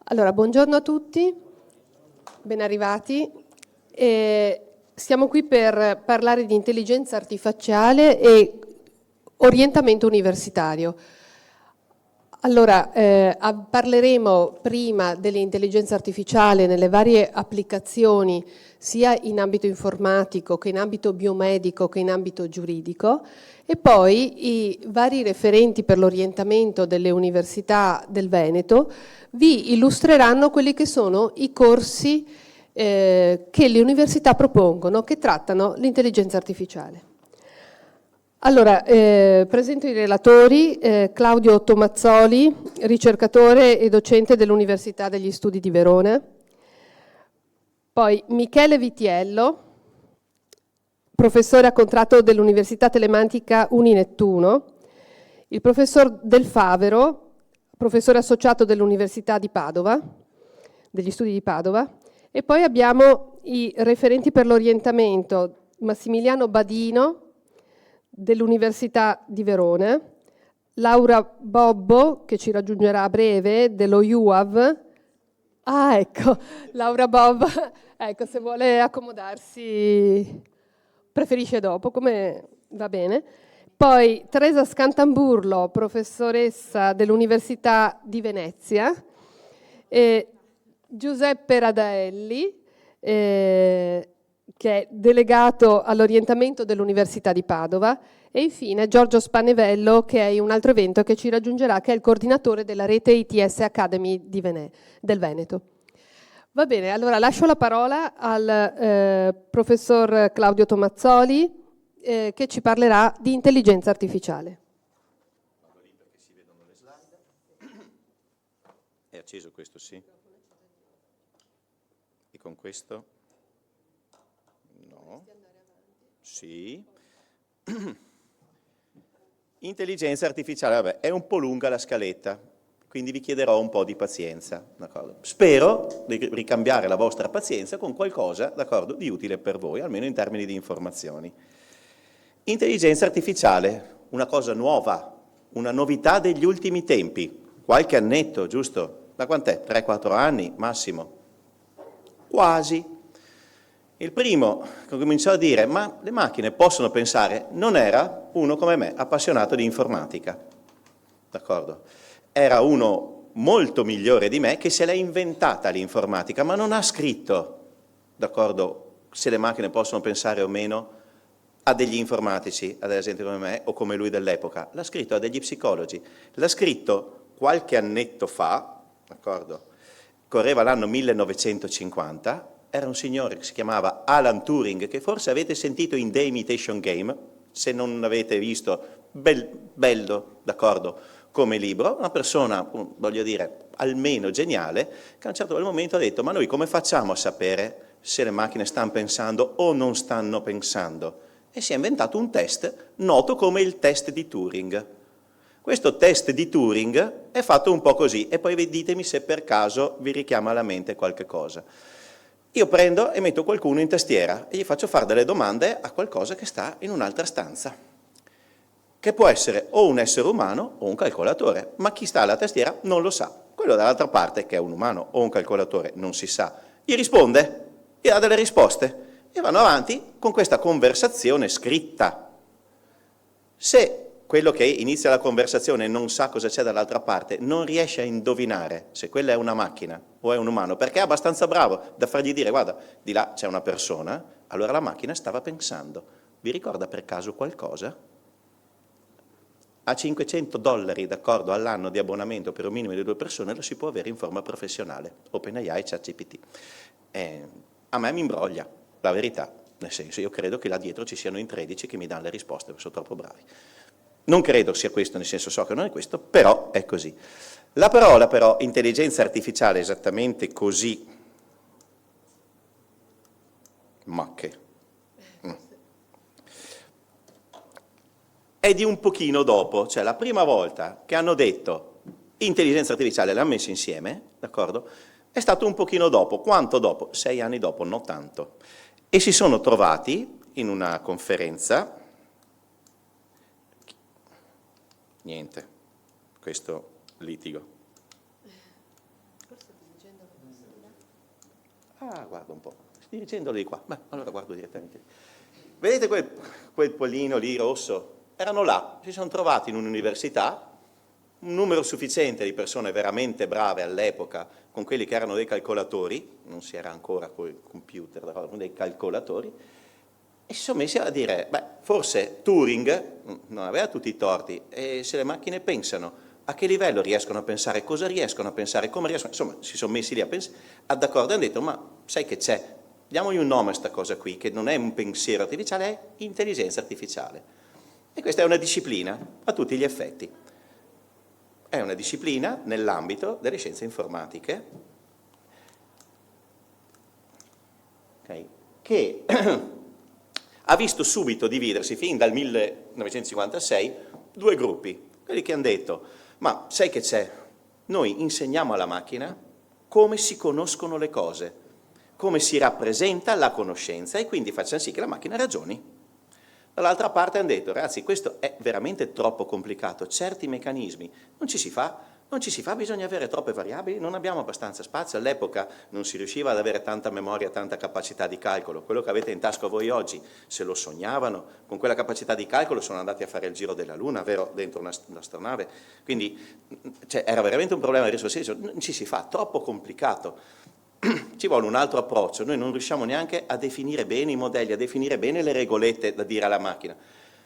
Allora, buongiorno a tutti, ben arrivati. Siamo qui per parlare di intelligenza artificiale e orientamento universitario. Allora, parleremo prima dell'intelligenza artificiale nelle varie applicazioni, sia in ambito informatico che in ambito biomedico che in ambito giuridico, e poi i vari referenti per l'orientamento delle università del Veneto vi illustreranno quelli che sono i corsi che le università propongono, che trattano l'intelligenza artificiale. Allora, presento i relatori, Claudio Tomazzoli, ricercatore e docente dell'Università degli Studi di Verona, poi Michele Vitiello, professore a contratto dell'Università Telematica Uninettuno, il professor Del Favero, professore associato dell'Università di Padova, degli Studi di Padova, e poi abbiamo i referenti per l'orientamento, Massimiliano Badino, dell'Università di Verona, Laura Bobbo, che ci raggiungerà a breve, dello UAV. Ah, ecco, Laura Bobbo, ecco, se vuole accomodarsi, preferisce dopo, come va bene. Poi Teresa Scantamburlo, professoressa dell'Università di Venezia, Giuseppe Radaelli, che è delegato all'orientamento dell'Università di Padova, e infine Giorgio Spanevello, che è un altro evento che ci raggiungerà, che è il coordinatore della rete ITS Academy del Veneto. Va bene, allora lascio la parola al professor Claudio Tomazzoli, che ci parlerà di intelligenza artificiale. Vado lì perché si vedono le slide. È acceso questo, sì? E con questo? No. Sì. Intelligenza artificiale, vabbè, è un po' lunga la scaletta, quindi vi chiederò un po' di pazienza, d'accordo? Spero di ricambiare la vostra pazienza con qualcosa, d'accordo, di utile per voi, almeno in termini di informazioni. Intelligenza artificiale, una cosa nuova, una novità degli ultimi tempi, qualche annetto, giusto? Da quant'è? 3-4 anni massimo? Quasi. Il primo che cominciò a dire, ma le macchine possono pensare, non era uno come me, appassionato di informatica, d'accordo? Era uno molto migliore di me che se l'ha inventata l'informatica, ma non ha scritto, d'accordo, se le macchine possono pensare o meno, a degli informatici, ad esempio come me o come lui dell'epoca, l'ha scritto a degli psicologi, l'ha scritto qualche annetto fa, d'accordo? Correva l'anno 1950, era un signore che si chiamava Alan Turing, che forse avete sentito in The Imitation Game, se non l'avete visto, bello, d'accordo, come libro, una persona, voglio dire, almeno geniale, che a un certo momento ha detto, ma noi come facciamo a sapere se le macchine stanno pensando o non stanno pensando? E si è inventato un test noto come il test di Turing. Questo test di Turing è fatto un po' così, e poi ditemi se per caso vi richiama alla mente qualche cosa. Io prendo e metto qualcuno in tastiera e gli faccio fare delle domande a qualcosa che sta in un'altra stanza, che può essere o un essere umano o un calcolatore, ma chi sta alla tastiera non lo sa. Quello dall'altra parte, che è un umano o un calcolatore, non si sa. Gli risponde, gli dà delle risposte e vanno avanti con questa conversazione scritta. Se quello che inizia la conversazione non sa cosa c'è dall'altra parte, non riesce a indovinare se quella è una macchina o è un umano, perché è abbastanza bravo da fargli dire, guarda, di là c'è una persona, allora la macchina stava pensando. Vi ricorda per caso qualcosa? A $500, d'accordo, all'anno di abbonamento per un minimo di 2 persone lo si può avere in forma professionale, OpenAI, ChatGPT. A me mi imbroglia, la verità, nel senso, io credo che là dietro ci siano in 13 che mi danno le risposte, sono troppo bravi. Non credo sia questo, nel senso so che non è questo, però è così. La parola però intelligenza artificiale è esattamente così, ma che è di un pochino dopo, cioè la prima volta che hanno detto intelligenza artificiale l'hanno messo insieme, d'accordo? È stato un pochino dopo, quanto dopo? 6 anni dopo, non tanto. E si sono trovati in una conferenza. Niente, questo litigo. Ah, guarda un po', dirigendolo di qua. Beh, allora guardo direttamente. Vedete quel pollino lì rosso? Erano là, si sono trovati in un'università, un numero sufficiente di persone veramente brave all'epoca, con quelli che erano dei calcolatori, non si era ancora con i computer, con dei calcolatori, e si sono messi a dire, beh, forse Turing non aveva tutti i torti, e se le macchine pensano, a che livello riescono a pensare, cosa riescono a pensare, come riescono, insomma, si sono messi lì a pensare, d'accordo, e hanno detto, ma sai che c'è? Diamogli un nome a sta cosa qui, che non è un pensiero artificiale, è intelligenza artificiale. E questa è una disciplina a tutti gli effetti. È una disciplina nell'ambito delle scienze informatiche, okay, che ha visto subito dividersi, fin dal 1956, due gruppi. Quelli che hanno detto, ma sai che c'è? Noi insegniamo alla macchina come si conoscono le cose, come si rappresenta la conoscenza, e quindi facciamo sì che la macchina ragioni. Dall'altra parte hanno detto, ragazzi, questo è veramente troppo complicato, certi meccanismi non ci si fa, bisogna avere troppe variabili, non abbiamo abbastanza spazio, all'epoca non si riusciva ad avere tanta memoria, tanta capacità di calcolo, quello che avete in tasca voi oggi, se lo sognavano, con quella capacità di calcolo sono andati a fare il giro della Luna, vero, dentro un'astronave, quindi cioè, era veramente un problema di risorse, non ci si fa, troppo complicato. Ci vuole un altro approccio, noi non riusciamo neanche a definire bene i modelli, a definire bene le regolette da dire alla macchina,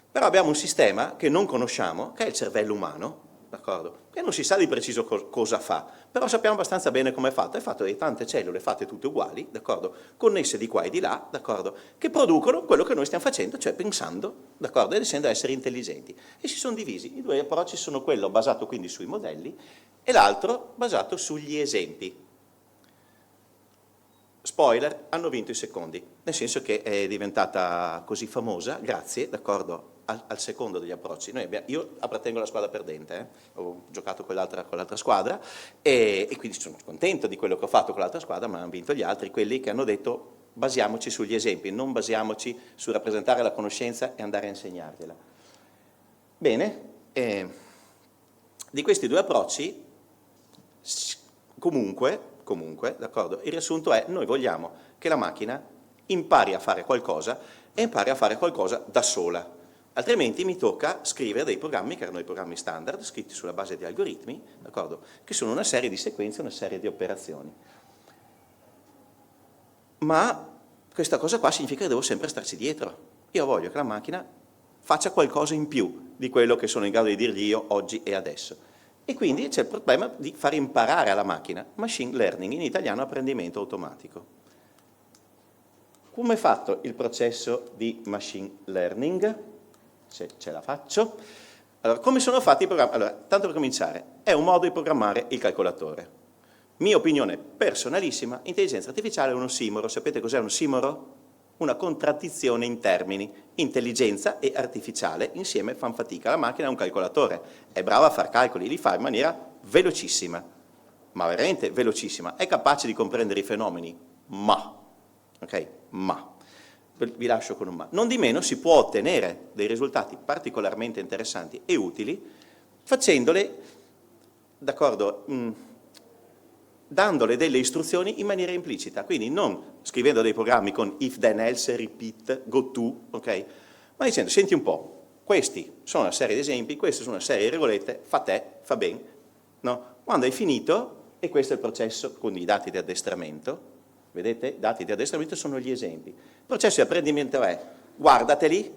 però abbiamo un sistema che non conosciamo, che è il cervello umano, d'accordo? Che non si sa di preciso cosa fa, però sappiamo abbastanza bene come è fatto di tante cellule fatte tutte uguali, d'accordo? Connesse di qua e di là, d'accordo? Che producono quello che noi stiamo facendo, cioè pensando, d'accordo? Ed essendo esseri intelligenti. E si sono divisi, i due approcci sono quello basato quindi sui modelli e l'altro basato sugli esempi. Spoiler, hanno vinto i secondi, nel senso che è diventata così famosa grazie, d'accordo, al secondo degli approcci. Io appartengo alla squadra perdente, ho giocato con l'altra squadra e quindi sono contento di quello che ho fatto con l'altra squadra, ma hanno vinto gli altri, quelli che hanno detto basiamoci sugli esempi, non basiamoci su rappresentare la conoscenza e andare a insegnargliela. Bene, di questi due approcci, comunque, d'accordo, il riassunto è noi vogliamo che la macchina impari a fare qualcosa e impari a fare qualcosa da sola, altrimenti mi tocca scrivere dei programmi che erano i programmi standard, scritti sulla base di algoritmi, d'accordo, che sono una serie di sequenze, una serie di operazioni. Ma questa cosa qua significa che devo sempre starci dietro. Io voglio che la macchina faccia qualcosa in più di quello che sono in grado di dirgli io oggi e adesso. E quindi c'è il problema di far imparare alla macchina, machine learning, in italiano apprendimento automatico. Come è fatto il processo di machine learning? Se ce la faccio. Allora, come sono fatti i programmi? Allora, tanto per cominciare, è un modo di programmare il calcolatore. Mia opinione personalissima, intelligenza artificiale è un ossimoro. Sapete cos'è un ossimoro? Una contraddizione in termini. Intelligenza e artificiale insieme fanno fatica. La macchina è un calcolatore, è brava a fare calcoli, li fa in maniera velocissima, ma veramente velocissima. È capace di comprendere i fenomeni? Ma. Ok? Ma. Vi lascio con un ma. Non di meno si può ottenere dei risultati particolarmente interessanti e utili facendole, d'accordo, dandole delle istruzioni in maniera implicita, quindi non scrivendo dei programmi con if, then, else, repeat, go to, ok? Ma dicendo, senti un po', questi sono una serie di esempi, queste sono una serie di regolette, fa te, fa ben, no? Quando hai finito, e questo è il processo con i dati di addestramento, vedete? I dati di addestramento sono gli esempi. Il processo di apprendimento è, guardateli,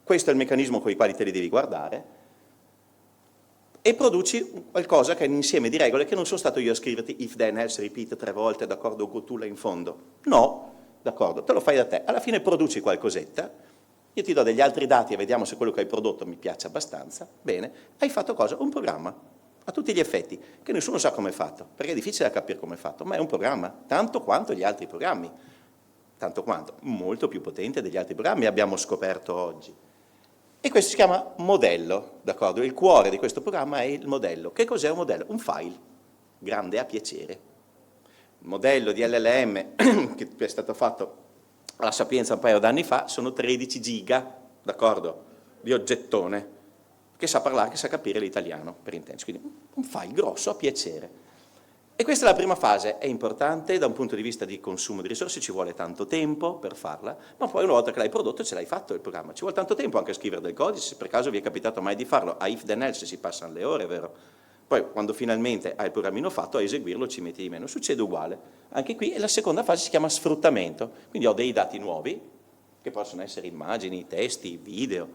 questo è il meccanismo con i quali te li devi guardare, e produci qualcosa che è un insieme di regole che non sono stato io a scriverti if, then, else, repeat 3 volte, d'accordo, go to là in fondo. No, d'accordo, te lo fai da te. Alla fine produci qualcosetta, io ti do degli altri dati e vediamo se quello che hai prodotto mi piace abbastanza. Bene, hai fatto cosa? Un programma, a tutti gli effetti, che nessuno sa come è fatto, perché è difficile da capire come è fatto, ma è un programma, tanto quanto gli altri programmi, tanto quanto, molto più potente degli altri programmi abbiamo scoperto oggi. E questo si chiama modello, d'accordo? Il cuore di questo programma è il modello. Che cos'è un modello? Un file, grande a piacere. Il modello di LLM che è stato fatto alla Sapienza un paio d'anni fa sono 13 giga, d'accordo? Di oggettone, che sa parlare, che sa capire l'italiano, per intenderci. Quindi un file grosso a piacere. E questa è la prima fase, è importante da un punto di vista di consumo di risorse, ci vuole tanto tempo per farla, ma poi una volta che l'hai prodotto ce l'hai fatto il programma. Ci vuole tanto tempo anche a scrivere del codice, se per caso vi è capitato mai di farlo, a if then else si passano le ore, vero? Poi quando finalmente hai il programmino fatto, a eseguirlo ci metti di meno, succede uguale. Anche qui e la seconda fase si chiama sfruttamento, quindi ho dei dati nuovi, che possono essere immagini, testi, video,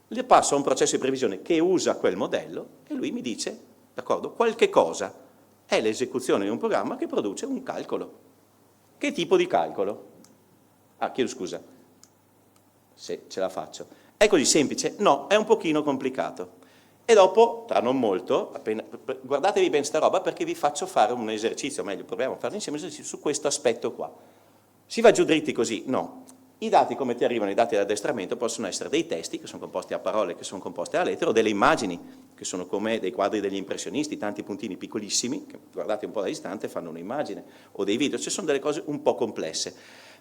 le passo a un processo di previsione che usa quel modello e lui mi dice, d'accordo, qualche cosa è l'esecuzione di un programma che produce un calcolo. Che tipo di calcolo? Ah, chiedo scusa, se ce la faccio. È così semplice? No, è un pochino complicato. E dopo, tra non molto, guardatevi bene sta roba perché vi faccio fare un esercizio, o meglio, proviamo a fare insieme un esercizio su questo aspetto qua. Si va giù dritti così? No. I dati, come ti arrivano, i dati di addestramento, possono essere dei testi, che sono composti a parole, che sono composti a lettere, o delle immagini, che sono come dei quadri degli impressionisti, tanti puntini piccolissimi, che guardate un po' da distante fanno un'immagine, o dei video, ci sono delle cose un po' complesse.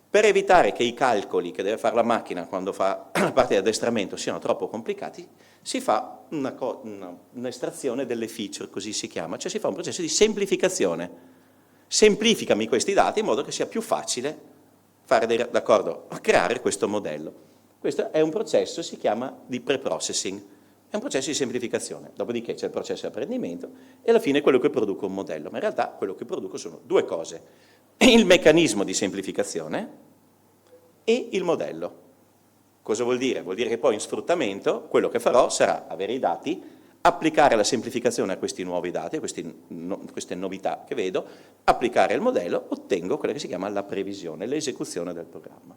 Per evitare che i calcoli che deve fare la macchina quando fa la parte di addestramento siano troppo complicati, si fa un'estrazione delle feature, così si chiama, cioè si fa un processo di semplificazione. Semplificami questi dati in modo che sia più facile creare questo modello. Questo è un processo, si chiama di pre-processing, è un processo di semplificazione, dopodiché c'è il processo di apprendimento e alla fine è quello che produce un modello, ma in realtà quello che produco sono due cose, il meccanismo di semplificazione e il modello. Cosa vuol dire? Vuol dire che poi in sfruttamento quello che farò sarà avere i dati, applicare la semplificazione a questi nuovi dati, a queste novità che vedo, applicare il modello, ottengo quella che si chiama la previsione, l'esecuzione del programma.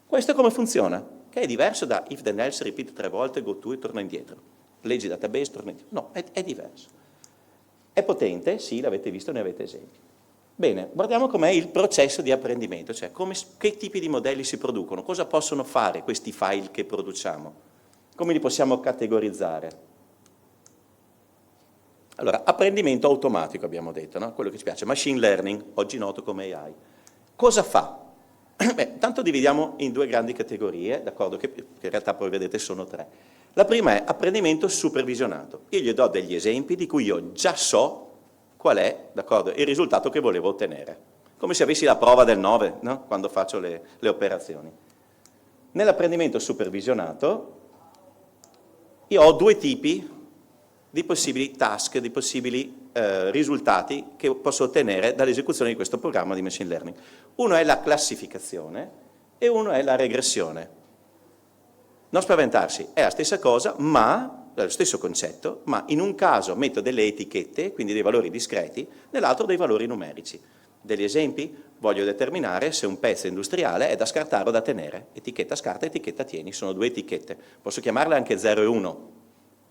Questo come funziona? Che è diverso da if then else, repeat 3 volte, go to e torna indietro. Leggi database, torna indietro. No, è diverso. È potente? Sì, l'avete visto, ne avete esempi. Bene, guardiamo com'è il processo di apprendimento, cioè che tipi di modelli si producono, cosa possono fare questi file che produciamo, come li possiamo categorizzare. Allora, apprendimento automatico abbiamo detto, no? Quello che ci piace, machine learning, oggi noto come AI. Cosa fa? Beh, tanto dividiamo in due grandi categorie, d'accordo, che in realtà poi vedete sono 3. La prima è apprendimento supervisionato. Io gli do degli esempi di cui io già so qual è, d'accordo, il risultato che volevo ottenere. Come se avessi la prova del 9, no? Quando faccio le operazioni. Nell'apprendimento supervisionato io ho 2 tipi di possibili task, di possibili risultati che posso ottenere dall'esecuzione di questo programma di machine learning. Uno è la classificazione e uno è la regressione. Non spaventarsi, è la stessa cosa, ma è lo stesso concetto, ma in un caso metto delle etichette, quindi dei valori discreti, nell'altro dei valori numerici. Degli esempi? Voglio determinare se un pezzo industriale è da scartare o da tenere. Etichetta scarta, etichetta tieni, sono 2 etichette. Posso chiamarle anche 0 e 1.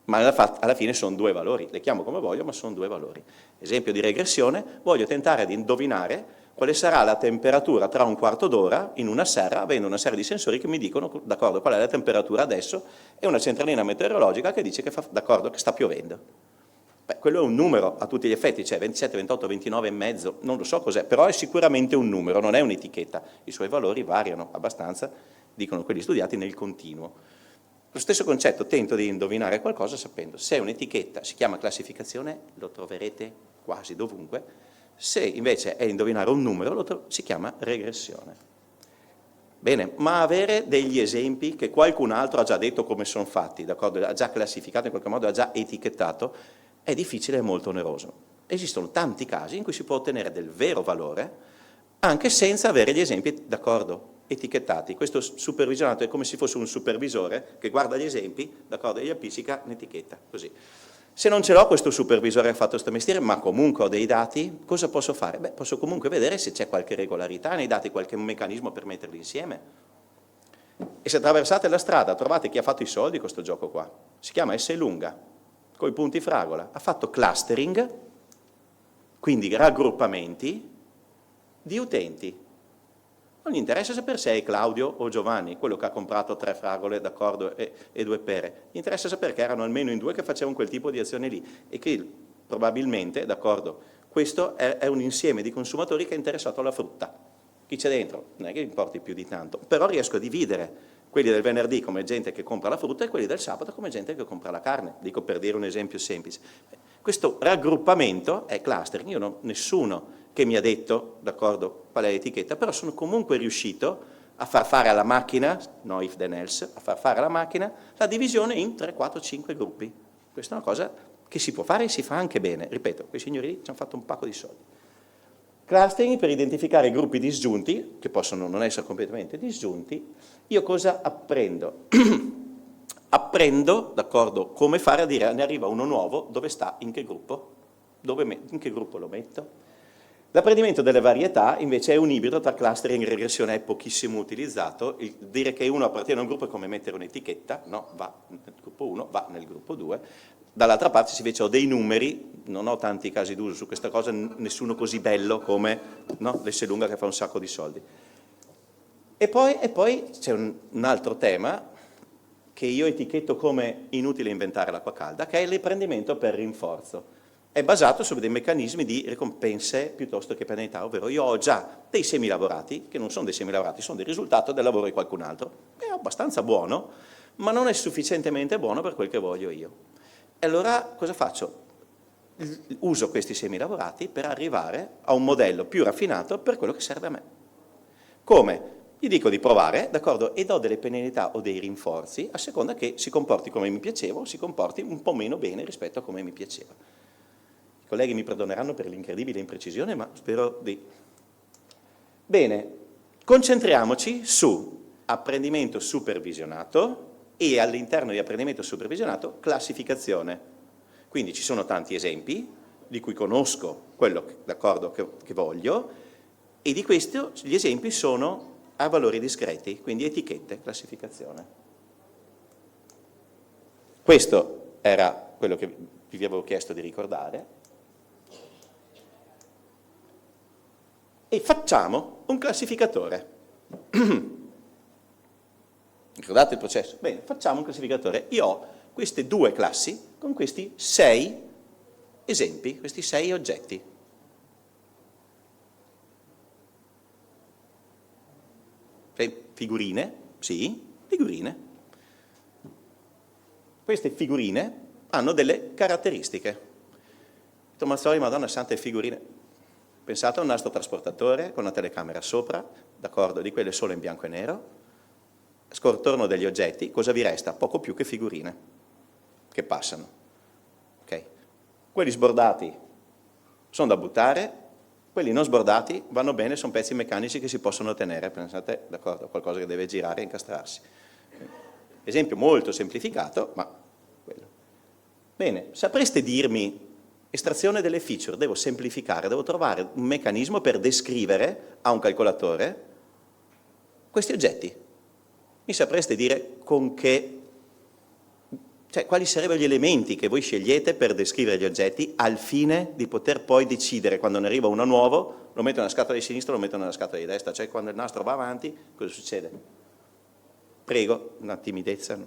Ma alla fine sono 2 valori, le chiamo come voglio, ma sono 2 valori. Esempio di regressione, voglio tentare di indovinare quale sarà la temperatura tra un quarto d'ora in una serra, avendo una serie di sensori che mi dicono, d'accordo, qual è la temperatura adesso, e una centralina meteorologica che dice che d'accordo, che sta piovendo. Beh, quello è un numero a tutti gli effetti, cioè 27, 28, 29 e mezzo, non lo so cos'è, però è sicuramente un numero, non è un'etichetta. I suoi valori variano abbastanza, dicono quelli studiati, nel continuo. Lo stesso concetto, tento di indovinare qualcosa sapendo se è un'etichetta, si chiama classificazione, lo troverete quasi dovunque, se invece è indovinare un numero, si chiama regressione. Bene, ma avere degli esempi che qualcun altro ha già detto come sono fatti, d'accordo? Ha già classificato, in qualche modo ha già etichettato, è difficile e molto oneroso. Esistono tanti casi in cui si può ottenere del vero valore anche senza avere gli esempi, d'accordo, etichettati. Questo supervisionato è come se fosse un supervisore che guarda gli esempi, d'accordo, e gli appiccica un'etichetta, così. Se non ce l'ho questo supervisore che ha fatto questo mestiere, ma comunque ho dei dati, cosa posso fare? Beh, posso comunque vedere se c'è qualche regolarità nei dati, qualche meccanismo per metterli insieme. E se attraversate la strada trovate chi ha fatto i soldi con questo gioco qua. Si chiama S lunga, con i punti fragola. Ha fatto clustering, quindi raggruppamenti di utenti. Non gli interessa sapere se è Claudio o Giovanni, quello che ha comprato 3 fragole, d'accordo, e 2 pere. Gli interessa sapere che erano almeno in 2 che facevano quel tipo di azione lì e che probabilmente, d'accordo, questo è un insieme di consumatori che è interessato alla frutta. Chi c'è dentro? Non è che importi più di tanto, però riesco a dividere quelli del venerdì come gente che compra la frutta e quelli del sabato come gente che compra la carne, dico per dire un esempio semplice. Questo raggruppamento è clustering. Io non ho nessuno che mi ha detto, d'accordo, qual è l'etichetta, però sono comunque riuscito a far fare alla macchina, no if then else, a far fare alla macchina la divisione in 3, 4, 5 gruppi. Questa è una cosa che si può fare e si fa anche bene. Ripeto, quei signori lì ci hanno fatto un pacco di soldi. Clustering per identificare i gruppi disgiunti, che possono non essere completamente disgiunti. Io cosa apprendo? Apprendo, d'accordo, come fare a dire ne arriva uno nuovo, dove sta, in che gruppo? In che gruppo lo metto? L'apprendimento delle varietà invece è un ibrido tra clustering e regressione, è pochissimo utilizzato. Dire che uno appartiene a un gruppo è come mettere un'etichetta, no, va nel gruppo 1, va nel gruppo 2. Dall'altra parte invece ho dei numeri, non ho tanti casi d'uso su questa cosa, nessuno così bello come no, l'Esselunga che fa un sacco di soldi. E poi c'è un altro tema che io etichetto come inutile inventare l'acqua calda, che è l'apprendimento per rinforzo. È basato su dei meccanismi di ricompense piuttosto che penalità, ovvero io ho già dei semilavorati, che non sono dei semilavorati, sono del risultato del lavoro di qualcun altro. È abbastanza buono, ma non è sufficientemente buono per quel che voglio io. E allora cosa faccio? Uso questi semilavorati per arrivare a un modello più raffinato per quello che serve a me. Come? Gli dico di provare, d'accordo, e do delle penalità o dei rinforzi a seconda che si comporti come mi piaceva o si comporti un po' meno bene rispetto a come mi piaceva. I colleghi mi perdoneranno per l'incredibile imprecisione, ma spero di... Bene, concentriamoci su apprendimento supervisionato e all'interno di apprendimento supervisionato classificazione. Quindi ci sono tanti esempi di cui conosco quello d'accordo che voglio e di questo gli esempi sono a valori discreti, quindi etichette, classificazione. Questo era quello che vi avevo chiesto di ricordare. E facciamo un classificatore. Ricordate il processo? Bene, facciamo un classificatore. Io ho queste due classi con questi 6 esempi, questi 6 oggetti. Figurine, sì, figurine. Queste figurine hanno delle caratteristiche. Tomazzoli, Madonna Santa, e figurine. Pensate a un nastro trasportatore con una telecamera sopra, d'accordo, di quelle solo in bianco e nero. Scontorno degli oggetti, cosa vi resta? Poco più che figurine che passano. Okay. Quelli sbordati sono da buttare, quelli non sbordati vanno bene, sono pezzi meccanici che si possono tenere, pensate, d'accordo, qualcosa che deve girare e incastrarsi. Esempio molto semplificato, ma quello. Bene, sapreste dirmi, estrazione delle feature, devo semplificare, devo trovare un meccanismo per descrivere a un calcolatore questi oggetti. Mi sapreste dire con che, cioè quali sarebbero gli elementi che voi scegliete per descrivere gli oggetti al fine di poter poi decidere quando ne arriva uno nuovo, lo metto nella scatola di sinistra o lo metto nella scatola di destra, cioè quando il nastro va avanti, cosa succede? Prego, una timidezza.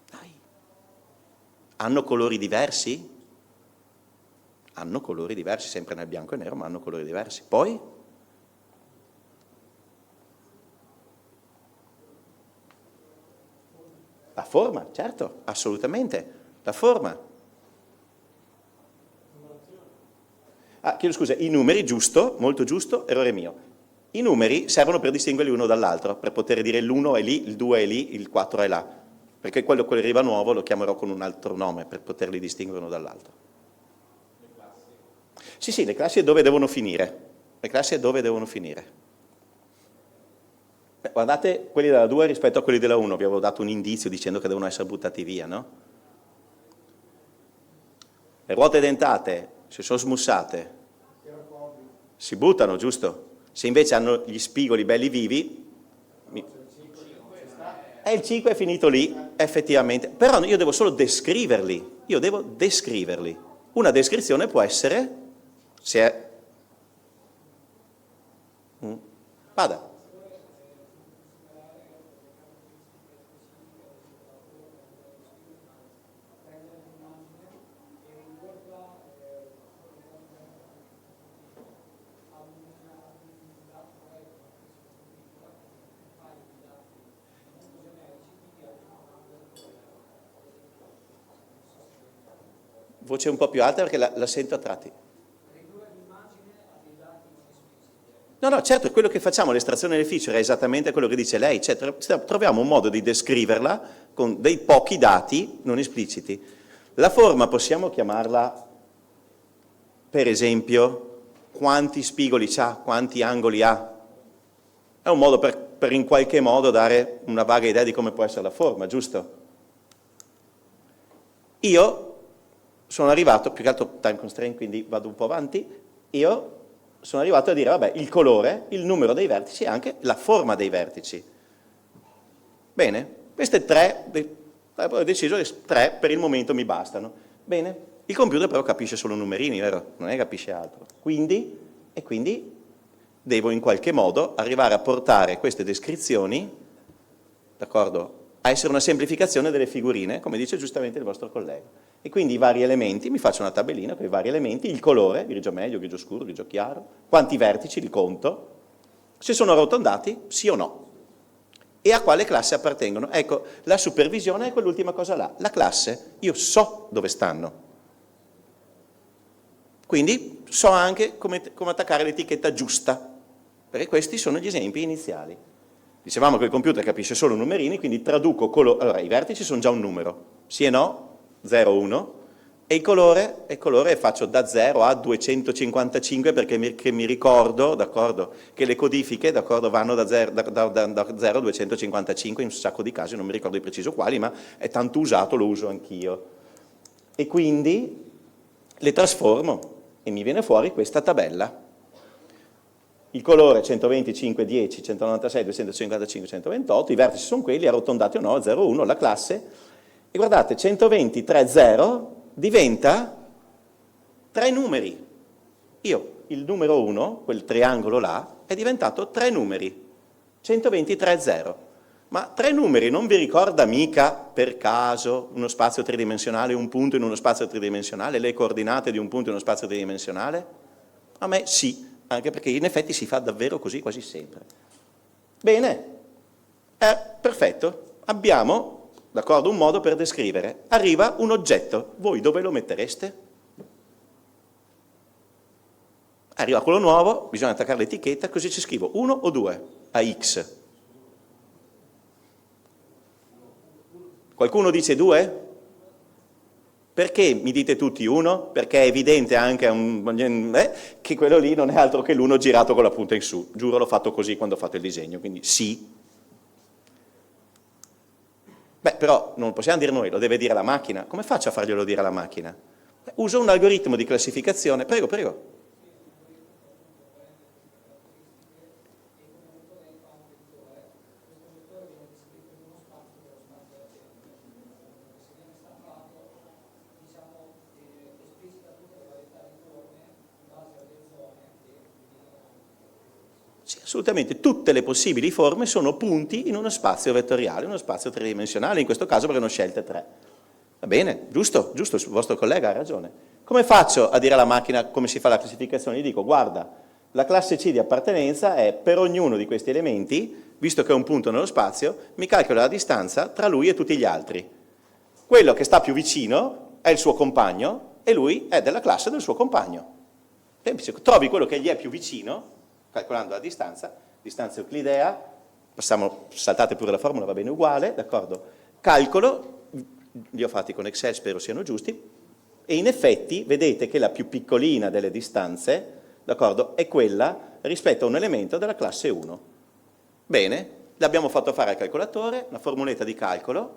Dai. Hanno colori diversi? Hanno colori diversi, sempre nel bianco e nero, ma hanno colori diversi. Poi? La forma, certo, assolutamente, la forma. Ah, chiedo scusa, i numeri, giusto, molto giusto, errore mio. I numeri servono per distinguerli uno dall'altro, per poter dire l'1 è lì, il 2 è lì, il 4 è là. Perché quello che arriva nuovo lo chiamerò con un altro nome, per poterli distinguere uno dall'altro. Sì, le classi è dove devono finire. Le classi è dove devono finire. Beh, guardate quelli della 2 rispetto a quelli della 1, vi avevo dato un indizio dicendo che devono essere buttati via, no? Le ruote dentate, se sono smussate, si buttano, giusto? Se invece hanno gli spigoli belli vivi, il 5 è finito lì, effettivamente. Però io devo solo descriverli, io devo descriverli. Una descrizione può essere... Se è... Vada. Voce un po' più alta perché la sento a tratti. No, certo, quello che facciamo, l'estrazione delle feature, è esattamente quello che dice lei, cioè troviamo un modo di descriverla con dei pochi dati non espliciti. La forma possiamo chiamarla, per esempio, quanti spigoli ha, quanti angoli ha. È un modo per in qualche modo dare una vaga idea di come può essere la forma, giusto? Io sono arrivato, più che altro time constraint, quindi vado un po' avanti, io sono arrivato a dire, vabbè, il colore, il numero dei vertici e anche la forma dei vertici. Bene, queste tre, ho deciso che 3 per il momento mi bastano. Bene, il computer però capisce solo numerini, vero? Non è che capisce altro. Quindi devo in qualche modo arrivare a portare queste descrizioni, d'accordo, a essere una semplificazione delle figurine, come dice giustamente il vostro collega. E quindi i vari elementi, mi faccio una tabellina con i vari elementi, il colore, grigio medio, grigio scuro, grigio chiaro, quanti vertici, li conto, se sono arrotondati, sì o no, e a quale classe appartengono. Ecco, la supervisione è quell'ultima cosa là. La classe, io so dove stanno. Quindi so anche come attaccare l'etichetta giusta, perché questi sono gli esempi iniziali. Dicevamo che il computer capisce solo numerini, quindi traduco allora i vertici sono già un numero, sì e no, 0, 1, e il colore faccio da 0 a 255 perché mi ricordo, d'accordo, che le codifiche, d'accordo, vanno da 0 a 255, in un sacco di casi, non mi ricordo di preciso quali, ma è tanto usato, lo uso anch'io. E quindi le trasformo e mi viene fuori questa tabella. Il colore 125, 10, 196, 255, 128, i vertici sono quelli, arrotondati o no, 0, 1, la classe, e guardate, 120, 3, 0 diventa 3 numeri. Il numero 1, quel triangolo là, è diventato 3 numeri, 120, 3, 0. Ma 3 numeri non vi ricorda mica, per caso, uno spazio tridimensionale, un punto in uno spazio tridimensionale, le coordinate di un punto in uno spazio tridimensionale? A me sì. Anche perché in effetti si fa davvero così quasi sempre. Bene, perfetto, abbiamo, d'accordo, un modo per descrivere. Arriva un oggetto, voi dove lo mettereste? Arriva quello nuovo, bisogna attaccare l'etichetta, così ci scrivo 1 o 2 a X. Qualcuno dice 2? Perché mi dite tutti 1? Perché è evidente anche che quello lì non è altro che l'1 girato con la punta in su. Giuro, l'ho fatto così quando ho fatto il disegno, quindi sì. Beh, però non lo possiamo dire noi, lo deve dire la macchina. Come faccio a farglielo dire alla macchina? Uso un algoritmo di classificazione. Prego, prego. Sì, assolutamente, tutte le possibili forme sono punti in uno spazio vettoriale, uno spazio tridimensionale, in questo caso perché ne ho scelte 3. Va bene, giusto, il vostro collega ha ragione. Come faccio a dire alla macchina come si fa la classificazione? Gli dico, guarda, la classe C di appartenenza è per ognuno di questi elementi, visto che è un punto nello spazio, mi calcola la distanza tra lui e tutti gli altri. Quello che sta più vicino è il suo compagno e lui è della classe del suo compagno. Semplice, trovi quello che gli è più vicino, calcolando la distanza euclidea, saltate pure la formula, va bene uguale, d'accordo? Calcolo, li ho fatti con Excel, spero siano giusti, e in effetti vedete che la più piccolina delle distanze, d'accordo, è quella rispetto a un elemento della classe 1. Bene, l'abbiamo fatto fare al calcolatore, una formuletta di calcolo,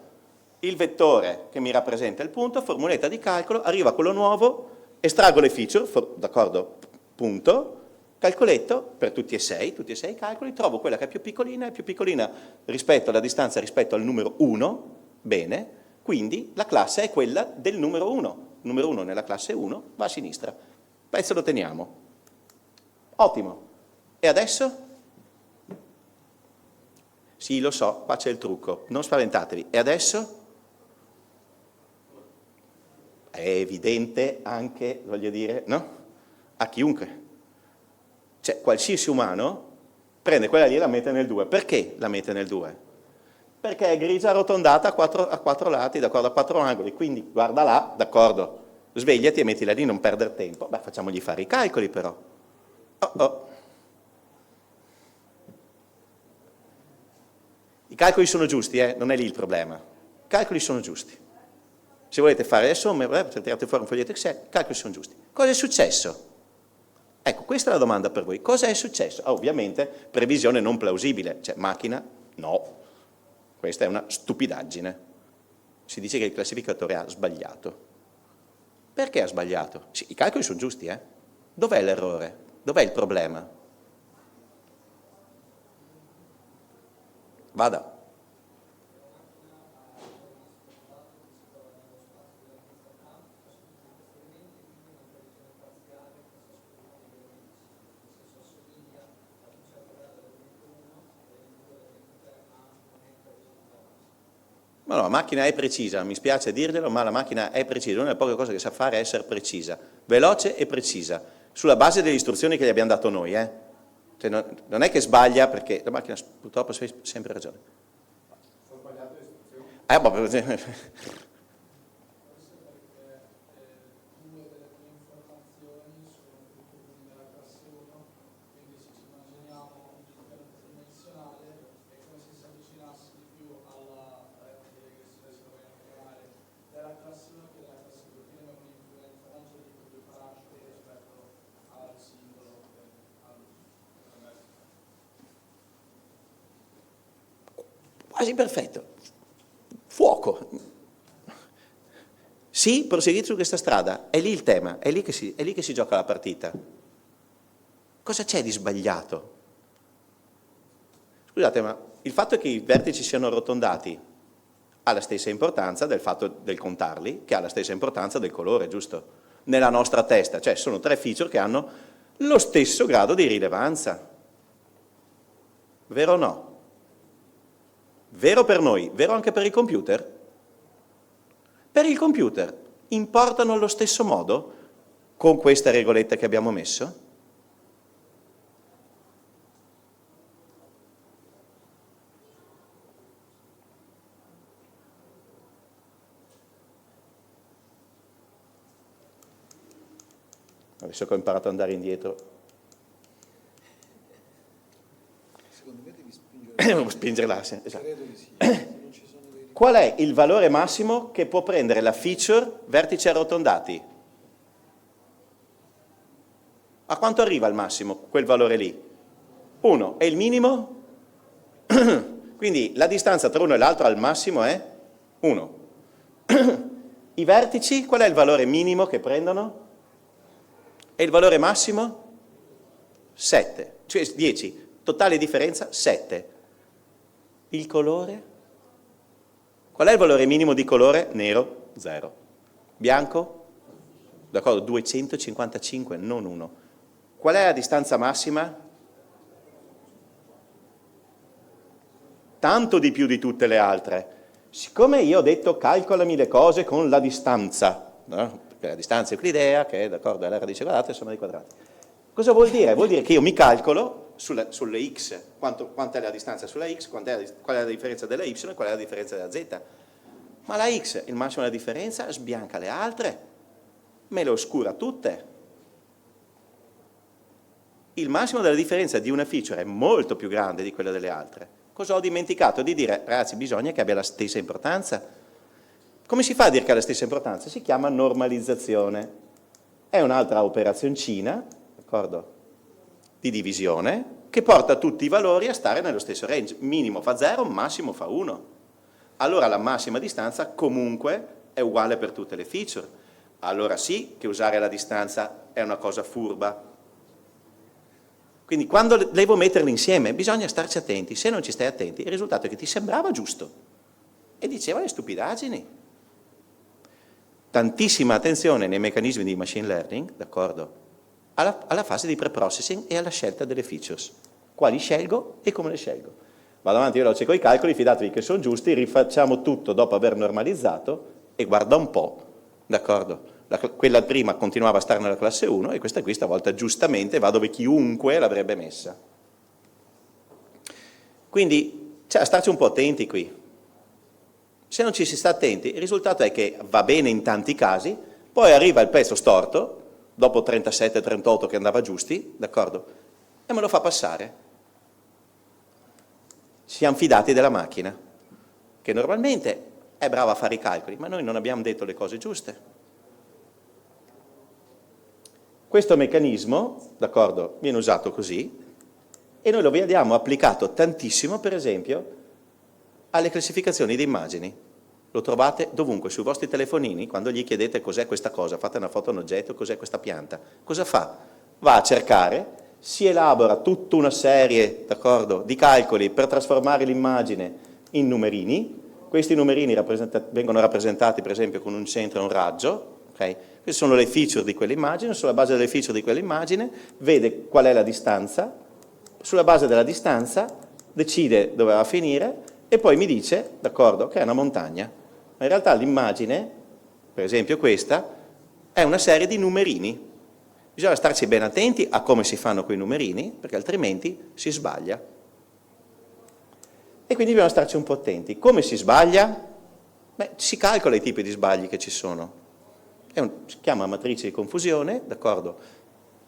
il vettore che mi rappresenta il punto, formuletta di calcolo, arriva quello nuovo, estraggo le feature, d'accordo, punto, calcoletto per tutti e sei i calcoli, trovo quella che è più piccolina rispetto alla distanza rispetto al numero 1, bene, quindi la classe è quella del numero 1. Il numero 1 nella classe 1 va a sinistra. Pezzo lo teniamo. Ottimo. E adesso? Sì, lo so, qua c'è il trucco, non spaventatevi. E adesso? È evidente anche, voglio dire, no? A chiunque. Cioè, qualsiasi umano prende quella lì e la mette nel 2. Perché la mette nel 2? Perché è grigia arrotondata a quattro lati, d'accordo, a 4 angoli. Quindi, guarda là, d'accordo, svegliati e mettila lì, non perdere tempo. Beh, facciamogli fare i calcoli però. I calcoli sono giusti, non è lì il problema. I calcoli sono giusti. Se volete fare le somme, tirate fuori un foglietto Excel, i calcoli sono giusti. Cosa è successo? Ecco, questa è la domanda per voi. Cosa è successo? Ovviamente, previsione non plausibile. Cioè, macchina, no. Questa è una stupidaggine. Si dice che il classificatore ha sbagliato. Perché ha sbagliato? Sì, i calcoli sono giusti, Dov'è l'errore? Dov'è il problema? Vada. Ma no, la macchina è precisa, mi spiace dirglielo, ma la macchina è precisa, una delle poche cose che sa fare è essere precisa, veloce e precisa, sulla base delle istruzioni che gli abbiamo dato noi, Cioè, non è che sbaglia, perché la macchina purtroppo ha sempre ragione. Sono sbagliate le istruzioni? Quasi perfetto. Fuoco. Sì, proseguite su questa strada, è lì il tema, è lì che si gioca la partita. Cosa c'è di sbagliato? Scusate, ma il fatto che i vertici siano arrotondati ha la stessa importanza del fatto del contarli, che ha la stessa importanza del colore, giusto? Nella nostra testa, cioè sono 3 feature che hanno lo stesso grado di rilevanza. Vero o no? Vero per noi, vero anche per il computer? Per il computer importano allo stesso modo con questa regoletta che abbiamo messo? Adesso che ho imparato ad andare indietro. Secondo me devi spingere. Devo spingere l'asse, esatto. Credo di sì. Non ci sono dei... Qual è il valore massimo che può prendere la feature vertici arrotondati? A quanto arriva al massimo quel valore lì? 1. E il minimo? Quindi la distanza tra uno e l'altro al massimo è 1. I vertici, qual è il valore minimo che prendono? E il valore massimo? 7, cioè 10. Totale differenza 7. Il colore? Qual è il valore minimo di colore? Nero, 0. Bianco? D'accordo, 255, non 1. Qual è la distanza massima? Tanto di più di tutte le altre. Siccome io ho detto calcolami le cose con la distanza, no? Perché la distanza euclidea, che è d'accordo, è la radice quadrata e somma dei quadrati. Cosa vuol dire? Vuol dire che io mi calcolo sulle x, quanta è la distanza sulla x, qual è la differenza della y e qual è la differenza della z. Ma la x, il massimo della differenza, sbianca le altre, me le oscura tutte. Il massimo della differenza di una feature è molto più grande di quella delle altre. Cosa ho dimenticato di dire? Ragazzi, bisogna che abbia la stessa importanza. Come si fa a dire che ha la stessa importanza? Si chiama normalizzazione. È un'altra operazioncina, d'accordo, di divisione, che porta tutti i valori a stare nello stesso range. Minimo fa 0, massimo fa 1. Allora la massima distanza comunque è uguale per tutte le feature. Allora sì che usare la distanza è una cosa furba. Quindi quando devo metterli insieme bisogna starci attenti. Se non ci stai attenti, il risultato è che ti sembrava giusto e diceva le stupidaggini. Tantissima attenzione nei meccanismi di machine learning, d'accordo, alla fase di pre-processing e alla scelta delle features. Quali scelgo e come le scelgo. Vado avanti veloce con i calcoli, fidatevi che sono giusti, rifacciamo tutto dopo aver normalizzato e guarda un po', d'accordo? Quella prima continuava a stare nella classe 1 e questa qui stavolta giustamente va dove chiunque l'avrebbe messa. Quindi c'è da starci un po' attenti qui. Se non ci si sta attenti, il risultato è che va bene in tanti casi, Poi arriva il pezzo storto, dopo 37-38 che andava giusti, d'accordo? E me lo fa passare. Ci siamo fidati della macchina, che normalmente è brava a fare i calcoli, ma noi non abbiamo detto le cose giuste. Questo meccanismo, d'accordo, viene usato così, e noi lo vediamo applicato tantissimo, per esempio, alle classificazioni di immagini. Lo trovate dovunque, sui vostri telefonini, quando gli chiedete cos'è questa cosa, fate una foto a un oggetto, cos'è questa pianta. Cosa fa? Va a cercare, si elabora tutta una serie, d'accordo, di calcoli per trasformare l'immagine in numerini. Questi numerini vengono rappresentati, per esempio, con un centro e un raggio. Okay? Queste sono le feature di quell'immagine, sulla base delle feature di quell'immagine vede qual è la distanza, sulla base della distanza decide dove va a finire e poi mi dice, d'accordo, che è una montagna. Ma in realtà l'immagine, per esempio questa, è una serie di numerini. Bisogna starci ben attenti a come si fanno quei numerini, perché altrimenti si sbaglia. E quindi bisogna starci un po' attenti. Come si sbaglia? Beh, si calcola i tipi di sbagli che ci sono. Si chiama matrice di confusione, d'accordo?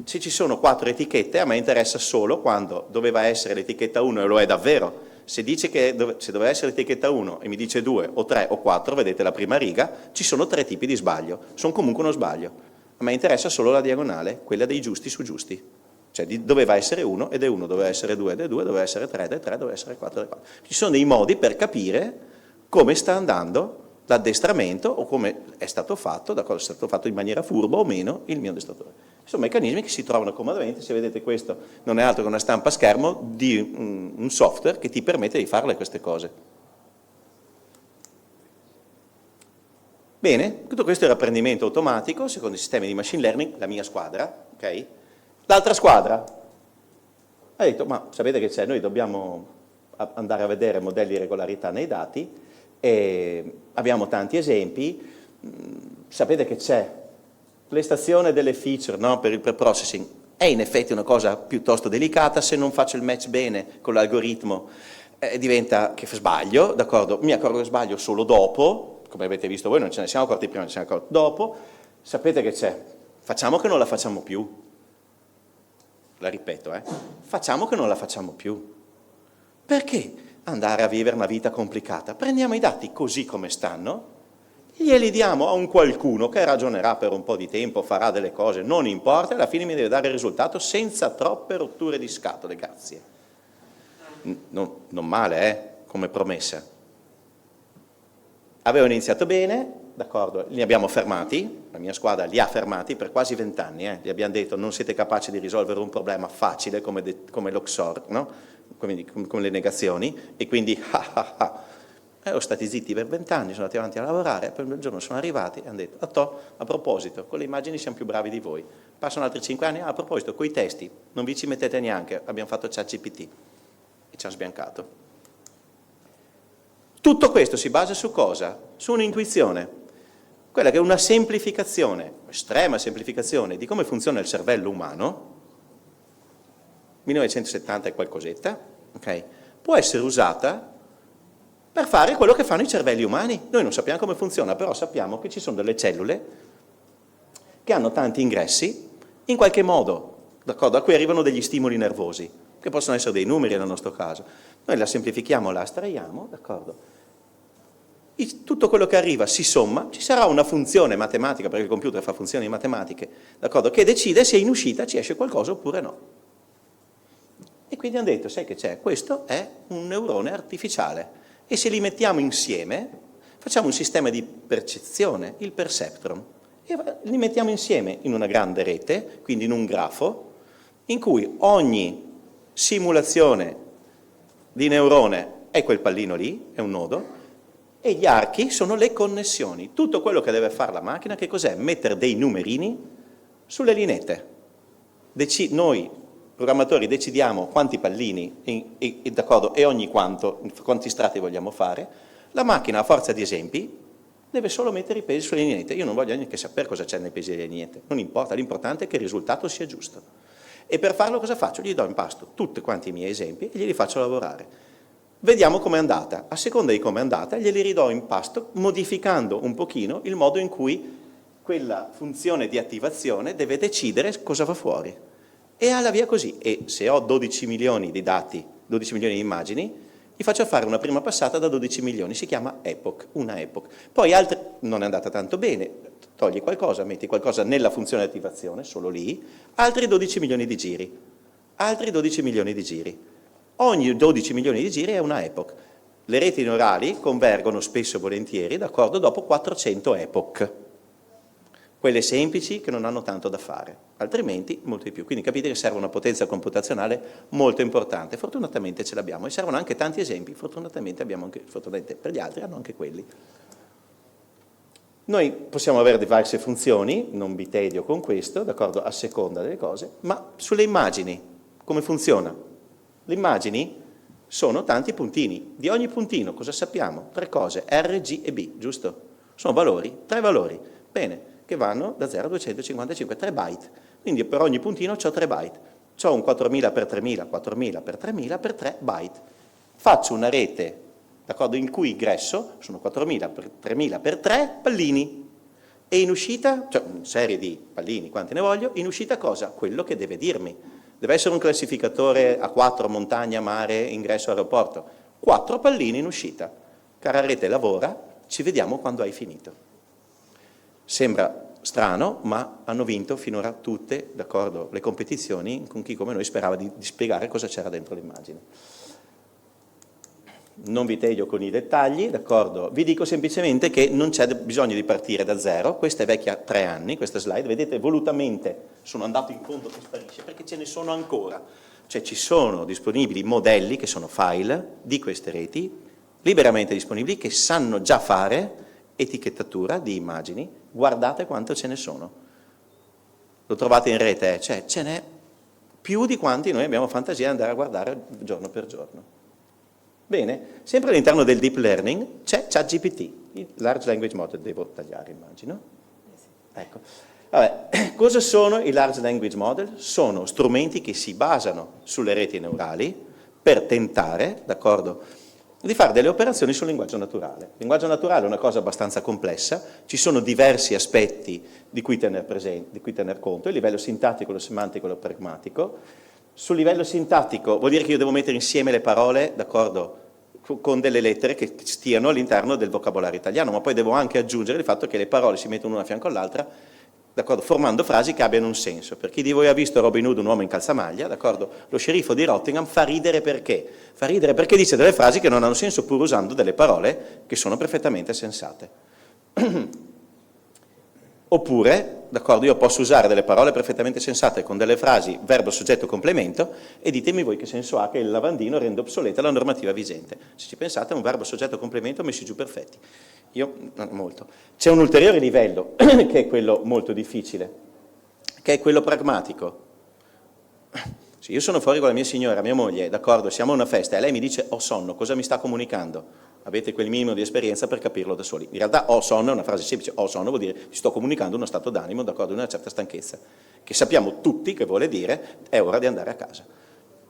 Se ci sono 4 etichette, a me interessa solo quando doveva essere l'etichetta 1 e lo è davvero. Se dice che se doveva essere l'etichetta 1 e mi dice 2 o 3 o 4, vedete la prima riga, ci sono 3 tipi di sbaglio. Sono comunque uno sbaglio. A me interessa solo la diagonale, quella dei giusti su giusti. Cioè doveva essere 1 ed è 1, doveva essere 2 ed è 2, doveva essere 3 ed è 3, doveva essere 4 ed è 4. Ci sono dei modi per capire come sta andando l'addestramento o come è stato fatto, è stato fatto in maniera furba o meno il mio addestratore. Sono meccanismi che si trovano comodamente, se vedete questo non è altro che una stampa a schermo di un software che ti permette di farle queste cose. Bene, tutto questo è il apprendimento automatico secondo i sistemi di machine learning, la mia squadra, ok? L'altra squadra ha detto, ma sapete che c'è, noi dobbiamo andare a vedere modelli di regolarità nei dati e abbiamo tanti esempi, sapete che c'è l'estrazione delle feature, no, per il preprocessing è in effetti una cosa piuttosto delicata, se non faccio il match bene con l'algoritmo diventa che sbaglio, d'accordo? Mi accorgo che sbaglio solo dopo, come avete visto voi, non ce ne siamo accorti prima, ce ne siamo accorti dopo, sapete che c'è, facciamo che non la facciamo più, la ripeto, facciamo che non la facciamo più, perché andare a vivere una vita complicata? Prendiamo i dati così come stanno, glieli diamo a un qualcuno che ragionerà per un po' di tempo, farà delle cose, non importa, alla fine mi deve dare il risultato senza troppe rotture di scatole, grazie. Non male, come promessa. Avevano iniziato bene, d'accordo, li abbiamo fermati, la mia squadra li ha fermati per quasi 20 anni, gli abbiamo detto non siete capaci di risolvere un problema facile come l'OXOR, no? Come le negazioni, e quindi ero stati zitti per 20 anni, sono andati avanti a lavorare, poi un giorno sono arrivati e hanno detto, a proposito, con le immagini siamo più bravi di voi. Passano altri 5 anni, a proposito, con i testi, non vi ci mettete neanche, abbiamo fatto ChatGPT e ci hanno sbiancato. Tutto questo si basa su cosa? Su un'intuizione, quella che è una semplificazione, estrema semplificazione di come funziona il cervello umano, 1970 e qualcosetta, okay? Può essere usata per fare quello che fanno i cervelli umani. Noi non sappiamo come funziona, però sappiamo che ci sono delle cellule che hanno tanti ingressi, in qualche modo, d'accordo, a cui arrivano degli stimoli nervosi, che possono essere dei numeri nel nostro caso. Noi la semplifichiamo, la astraiamo, d'accordo? Tutto quello che arriva si somma, ci sarà una funzione matematica, perché il computer fa funzioni matematiche, d'accordo, che decide se in uscita ci esce qualcosa oppure no. E quindi hanno detto, sai che c'è? Questo è un neurone artificiale. E se li mettiamo insieme, facciamo un sistema di percezione, il perceptron, e li mettiamo insieme in una grande rete, quindi in un grafo, in cui ogni simulazione di neurone è quel pallino lì, è un nodo, e gli archi sono le connessioni. Tutto quello che deve fare la macchina, che cos'è? Mettere dei numerini sulle linette. Noi programmatori decidiamo quanti pallini e ogni quanti strati vogliamo fare, la macchina a forza di esempi deve solo mettere i pesi sulle lineette. Io non voglio neanche sapere cosa c'è nei pesi delle lineette, non importa, l'importante è che il risultato sia giusto. E per farlo cosa faccio? Gli do in pasto tutti quanti i miei esempi e glieli faccio lavorare. Vediamo com'è andata, a seconda di com'è andata glieli ridò in pasto modificando un pochino il modo in cui quella funzione di attivazione deve decidere cosa va fuori. E alla via così. E se ho 12 milioni di dati, 12 milioni di immagini, gli faccio fare una prima passata da 12 milioni, si chiama epoch, una epoch. Poi altre, non è andata tanto bene, togli qualcosa, metti qualcosa nella funzione di attivazione, solo lì, altri 12 milioni di giri, altri 12 milioni di giri. Ogni 12 milioni di giri è una epoch. Le reti neurali convergono spesso e volentieri, d'accordo, dopo 400 epoch. Quelle semplici che non hanno tanto da fare, altrimenti molto di più. Quindi capite che serve una potenza computazionale molto importante. Fortunatamente ce l'abbiamo e servono anche tanti esempi, fortunatamente per gli altri hanno anche quelli. Noi possiamo avere diverse funzioni, non vi tedio con questo, d'accordo, a seconda delle cose, ma sulle immagini, come funziona? Le immagini sono tanti puntini. Di ogni puntino cosa sappiamo? 3 cose, R, G e B, giusto? Sono valori, 3 valori. Bene, che vanno da 0 a 255, 3 byte. Quindi per ogni puntino ho 3 byte. Ho un 4000 per 3000, 4000 per 3000 per 3 byte. Faccio una rete, d'accordo, in cui ingresso sono 4000 per 3000 per 3 pallini. E in uscita, cioè una serie di pallini, quanti ne voglio, in uscita cosa? Quello che deve dirmi. Deve essere un classificatore a 4, montagna, mare, ingresso, aeroporto. 4 pallini in uscita. Cara rete, lavora, ci vediamo quando hai finito. Sembra strano, ma hanno vinto finora tutte, d'accordo, le competizioni con chi come noi sperava di spiegare cosa c'era dentro l'immagine. Non vi tedio con i dettagli, d'accordo? Vi dico semplicemente che non c'è bisogno di partire da zero, questa è vecchia 3 anni, questa slide, vedete volutamente sono andato in fondo che sparisce perché ce ne sono ancora, cioè ci sono disponibili modelli che sono file di queste reti, liberamente disponibili, che sanno già fare etichettatura di immagini, guardate quanto ce ne sono. Lo trovate in rete, cioè ce n'è più di quanti noi abbiamo fantasia di andare a guardare giorno per giorno. Bene, sempre all'interno del deep learning c'è ChatGPT, il large language model, devo tagliare immagino. Ecco. Vabbè, cosa sono i large language model? Sono strumenti che si basano sulle reti neurali per tentare, d'accordo, di fare delle operazioni sul linguaggio naturale. Il linguaggio naturale è una cosa abbastanza complessa, ci sono diversi aspetti di cui tener conto, il livello sintattico, lo semantico e lo pragmatico. Sul livello sintattico vuol dire che io devo mettere insieme le parole, d'accordo, con delle lettere che stiano all'interno del vocabolario italiano, ma poi devo anche aggiungere il fatto che le parole si mettono una a fianco all'altra, d'accordo, formando frasi che abbiano un senso. Per chi di voi ha visto Robin Hood, un uomo in calzamaglia, d'accordo, lo sceriffo di Rottingham fa ridere perché? Fa ridere perché dice delle frasi che non hanno senso pur usando delle parole che sono perfettamente sensate. Oppure, d'accordo, io posso usare delle parole perfettamente sensate con delle frasi verbo, soggetto, complemento e ditemi voi che senso ha che il lavandino rende obsoleta la normativa vigente. Se ci pensate, un verbo, soggetto, complemento messi giù perfetti. Io, molto. C'è un ulteriore livello, che è quello molto difficile, che è quello pragmatico. Se io sono fuori con la mia signora, mia moglie, d'accordo, siamo a una festa e lei mi dice ho sonno, cosa mi sta comunicando? Avete quel minimo di esperienza per capirlo da soli. In realtà ho sonno è una frase semplice, ho sonno vuol dire ti sto comunicando uno stato d'animo, d'accordo, una certa stanchezza, che sappiamo tutti che vuole dire è ora di andare a casa.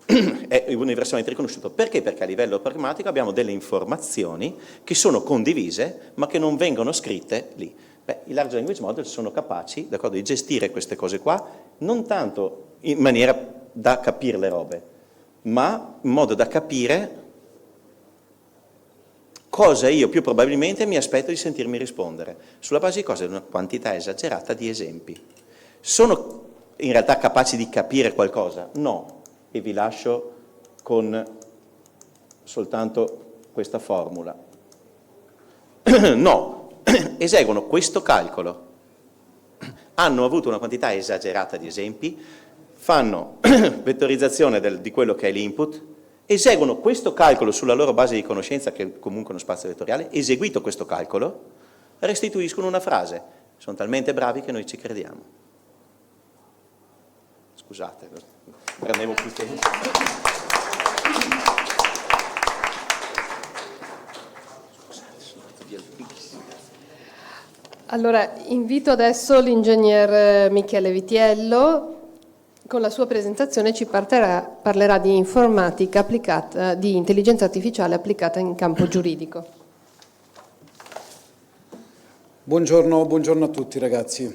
È universalmente riconosciuto. Perché? Perché a livello pragmatico abbiamo delle informazioni che sono condivise ma che non vengono scritte lì. Beh, i large language model sono capaci, d'accordo, di gestire queste cose qua, non tanto in maniera da capire le robe, ma in modo da capire cosa io più probabilmente mi aspetto di sentirmi rispondere, sulla base di cose, di una quantità esagerata di esempi. Sono in realtà capaci di capire qualcosa? No, e vi lascio con soltanto questa formula. No, eseguono questo calcolo, hanno avuto una quantità esagerata di esempi, fanno vettorizzazione di quello che è l'input, eseguono questo calcolo sulla loro base di conoscenza, che è comunque uno spazio vettoriale, eseguito questo calcolo, restituiscono una frase. Sono talmente bravi che noi ci crediamo. Scusate, prendevo più tempo. Allora, invito adesso l'ingegner Michele Vitiello. Con la sua presentazione ci parlerà di informatica applicata, di intelligenza artificiale applicata in campo giuridico. Buongiorno a tutti ragazzi.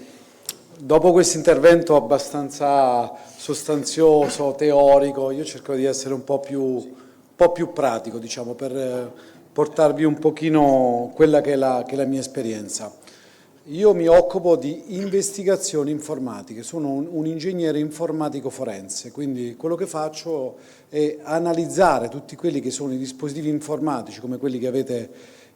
Dopo questo intervento abbastanza sostanzioso, teorico, io cerco di essere un po' più pratico, diciamo, per portarvi un pochino quella che è la mia esperienza. Io mi occupo di investigazioni informatiche, sono un ingegnere informatico forense, quindi quello che faccio è analizzare tutti quelli che sono i dispositivi informatici, come quelli che avete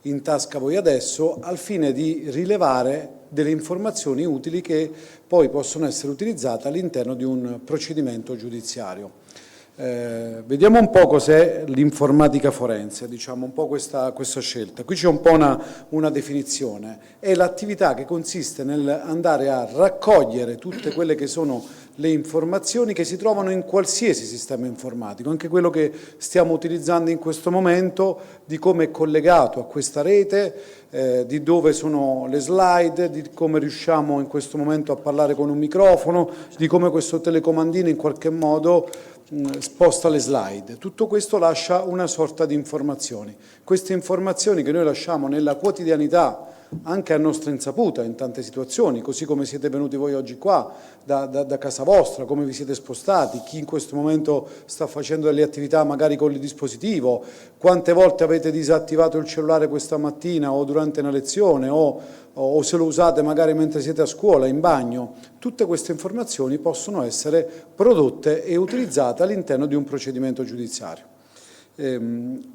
in tasca voi adesso, al fine di rilevare delle informazioni utili che poi possono essere utilizzate all'interno di un procedimento giudiziario. Vediamo un po' cos'è l'informatica forense, diciamo un po' questa scelta. Qui c'è un po' una definizione, è l'attività che consiste nell'andare a raccogliere tutte quelle che sono le informazioni che si trovano in qualsiasi sistema informatico, anche quello che stiamo utilizzando in questo momento, di come è collegato a questa rete, di dove sono le slide, di come riusciamo in questo momento a parlare con un microfono, di come questo telecomandino in qualche modo sposta le slide. Tutto questo lascia una sorta di informazioni. Queste informazioni che noi lasciamo nella quotidianità, anche a nostra insaputa in tante situazioni, così come siete venuti voi oggi qua da casa vostra, come vi siete spostati, chi in questo momento sta facendo delle attività magari con il dispositivo, quante volte avete disattivato il cellulare questa mattina o durante una lezione o se lo usate magari mentre siete a scuola, in bagno. Tutte queste informazioni possono essere prodotte e utilizzate all'interno di un procedimento giudiziario.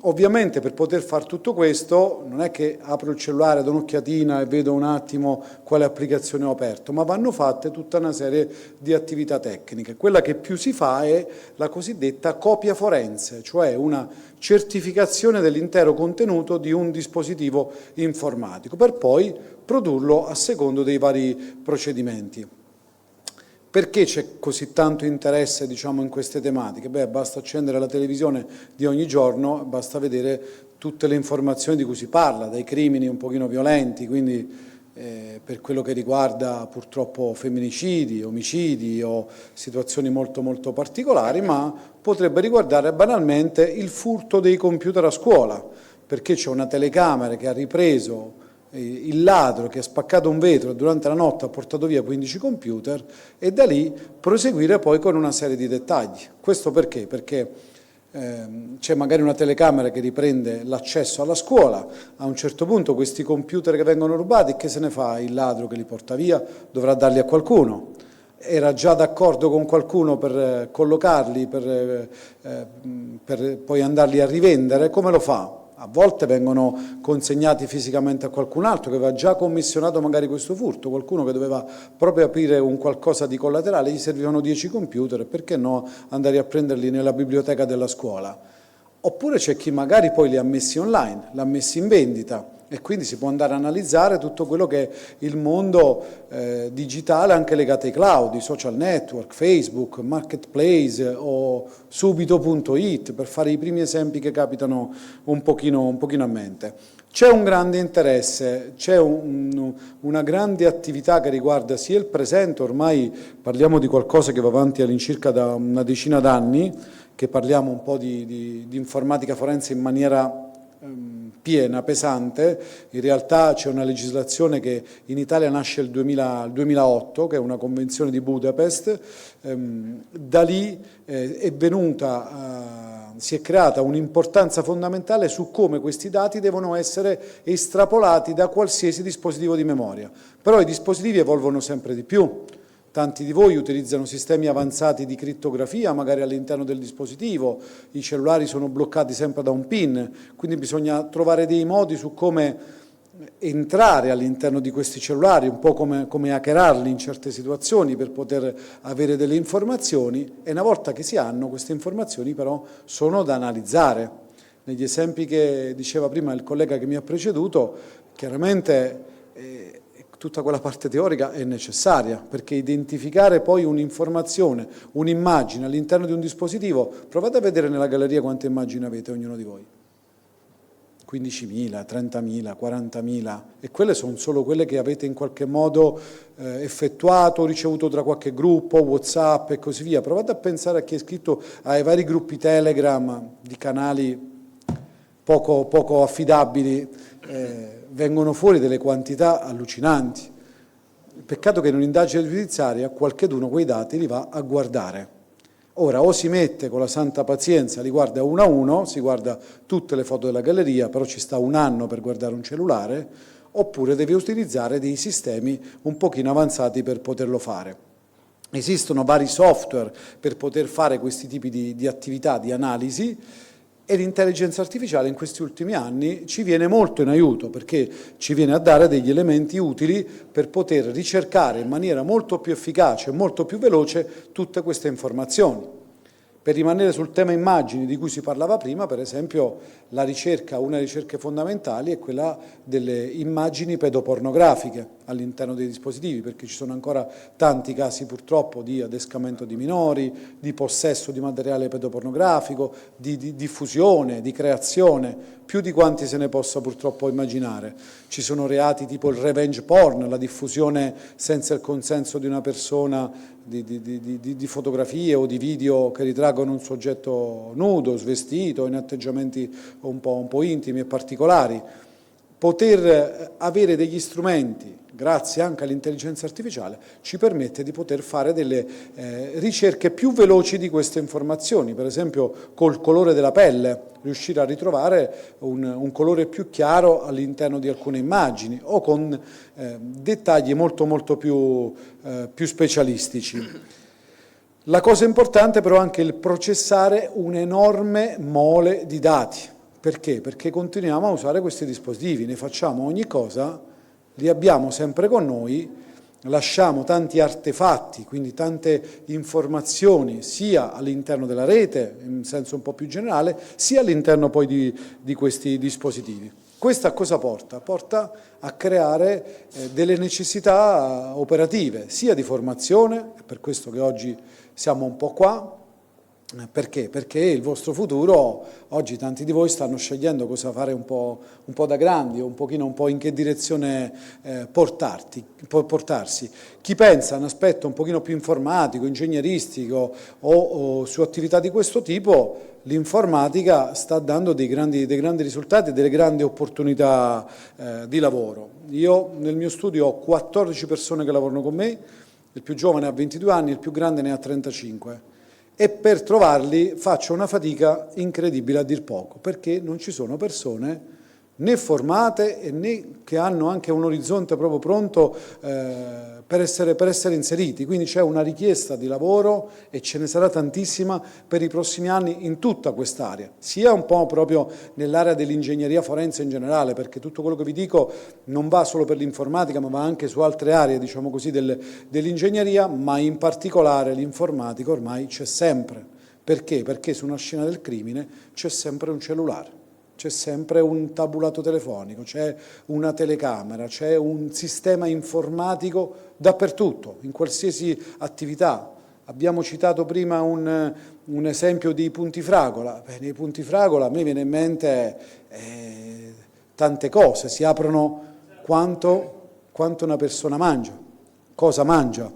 Ovviamente per poter fare tutto questo non è che apro il cellulare, do un'occhiatina e vedo un attimo quale applicazione ho aperto, ma vanno fatte tutta una serie di attività tecniche. Quella che più si fa è la cosiddetta copia forense, cioè una certificazione dell'intero contenuto di un dispositivo informatico, per poi produrlo a secondo dei vari procedimenti. Perché c'è così tanto interesse, diciamo, in queste tematiche? Beh, basta accendere la televisione di ogni giorno, basta vedere tutte le informazioni di cui si parla, dai crimini un pochino violenti, quindi per quello che riguarda purtroppo femminicidi, omicidi o situazioni molto molto particolari, ma potrebbe riguardare banalmente il furto dei computer a scuola, perché c'è una telecamera che ha ripreso il ladro che ha spaccato un vetro e durante la notte ha portato via 15 computer, e da lì proseguire poi con una serie di dettagli. Questo perché? Perché c'è magari una telecamera che riprende l'accesso alla scuola, a un certo punto questi computer che vengono rubati, che se ne fa il ladro che li porta via? Dovrà darli a qualcuno. Era già d'accordo con qualcuno per collocarli, per poi andarli a rivendere? Come lo fa? A volte vengono consegnati fisicamente a qualcun altro che aveva già commissionato magari questo furto, qualcuno che doveva proprio aprire un qualcosa di collaterale, gli servivano 10 computer, e perché no andare a prenderli nella biblioteca della scuola? Oppure c'è chi magari poi li ha messi online, li ha messi in vendita, e quindi si può andare a analizzare tutto quello che è il mondo digitale anche legato ai cloud, i social network, Facebook, Marketplace o subito.it, per fare i primi esempi che capitano un pochino a mente. C'è un grande interesse, c'è una grande attività che riguarda sia il presente, ormai parliamo di qualcosa che va avanti all'incirca da una decina d'anni, che parliamo un po' di informatica forense in maniera piena, pesante. In realtà c'è una legislazione che in Italia nasce il 2008, che è una convenzione di Budapest, da lì è venuta, si è creata un'importanza fondamentale su come questi dati devono essere estrapolati da qualsiasi dispositivo di memoria. Però i dispositivi evolvono sempre di più. Tanti di voi utilizzano sistemi avanzati di crittografia, magari all'interno del dispositivo, i cellulari sono bloccati sempre da un PIN, quindi bisogna trovare dei modi su come entrare all'interno di questi cellulari, un po' come hackerarli in certe situazioni per poter avere delle informazioni, e una volta che si hanno queste informazioni però sono da analizzare. Negli esempi che diceva prima il collega che mi ha preceduto, chiaramente tutta quella parte teorica è necessaria, perché identificare poi un'informazione, un'immagine all'interno di un dispositivo, provate a vedere nella galleria quante immagini avete ognuno di voi. 15.000, 30.000, 40.000, e quelle sono solo quelle che avete in qualche modo effettuato, ricevuto tra qualche gruppo, WhatsApp e così via. Provate a pensare a chi è iscritto ai vari gruppi Telegram di canali poco affidabili, vengono fuori delle quantità allucinanti. Peccato che in un'indagine giudiziaria qualcheduno quei dati li va a guardare. Ora, o si mette con la santa pazienza, li guarda uno a uno, si guarda tutte le foto della galleria, però ci sta un anno per guardare un cellulare, oppure deve utilizzare dei sistemi un pochino avanzati per poterlo fare. Esistono vari software per poter fare questi tipi di attività, di analisi, e l'intelligenza artificiale in questi ultimi anni ci viene molto in aiuto, perché ci viene a dare degli elementi utili per poter ricercare in maniera molto più efficace e molto più veloce tutte queste informazioni. Per rimanere sul tema immagini di cui si parlava prima, per esempio, una delle ricerche fondamentali è quella delle immagini pedopornografiche all'interno dei dispositivi, perché ci sono ancora tanti casi purtroppo di adescamento di minori, di possesso di materiale pedopornografico, di diffusione, di creazione, più di quanti se ne possa purtroppo immaginare. Ci sono reati tipo il revenge porn, la diffusione senza il consenso di una persona di fotografie o di video che ritraggono un soggetto nudo, svestito, in atteggiamenti un po' intimi e particolari. Poter avere degli strumenti, grazie anche all'intelligenza artificiale, ci permette di poter fare delle ricerche più veloci di queste informazioni, per esempio col colore della pelle, riuscire a ritrovare un colore più chiaro all'interno di alcune immagini o con dettagli molto più specialistici. La cosa importante però è anche il processare un'enorme mole di dati. Perché? Perché continuiamo a usare questi dispositivi, ne facciamo ogni cosa, li abbiamo sempre con noi, lasciamo tanti artefatti, quindi tante informazioni sia all'interno della rete, in senso un po' più generale, sia all'interno poi di questi dispositivi. Questo a cosa porta? Porta a creare delle necessità operative, sia di formazione, è per questo che oggi siamo un po' qua. Perché? Perché il vostro futuro, oggi tanti di voi stanno scegliendo cosa fare un po' da grandi, o un po' in che direzione portarsi. Chi pensa a un aspetto un pochino più informatico, ingegneristico o su attività di questo tipo, l'informatica sta dando dei grandi risultati e delle grandi opportunità di lavoro. Io nel mio studio ho 14 persone che lavorano con me, il più giovane ha 22 anni, il più grande ne ha 35. E per trovarli faccio una fatica incredibile a dir poco, perché non ci sono persone né formate e né che hanno anche un orizzonte proprio pronto per essere inseriti. Quindi c'è una richiesta di lavoro e ce ne sarà tantissima per i prossimi anni in tutta quest'area, sia un po' proprio nell'area dell'ingegneria forense in generale, perché tutto quello che vi dico non va solo per l'informatica, ma va anche su altre aree, diciamo così, dell'ingegneria, ma in particolare l'informatica ormai c'è sempre. Perché? Perché su una scena del crimine c'è sempre un cellulare. C'è sempre un tabulato telefonico, c'è una telecamera, c'è un sistema informatico dappertutto, in qualsiasi attività. Abbiamo citato prima un esempio di puntifragola. Nei puntifragola a me viene in mente tante cose, si aprono quanto una persona mangia, cosa mangia,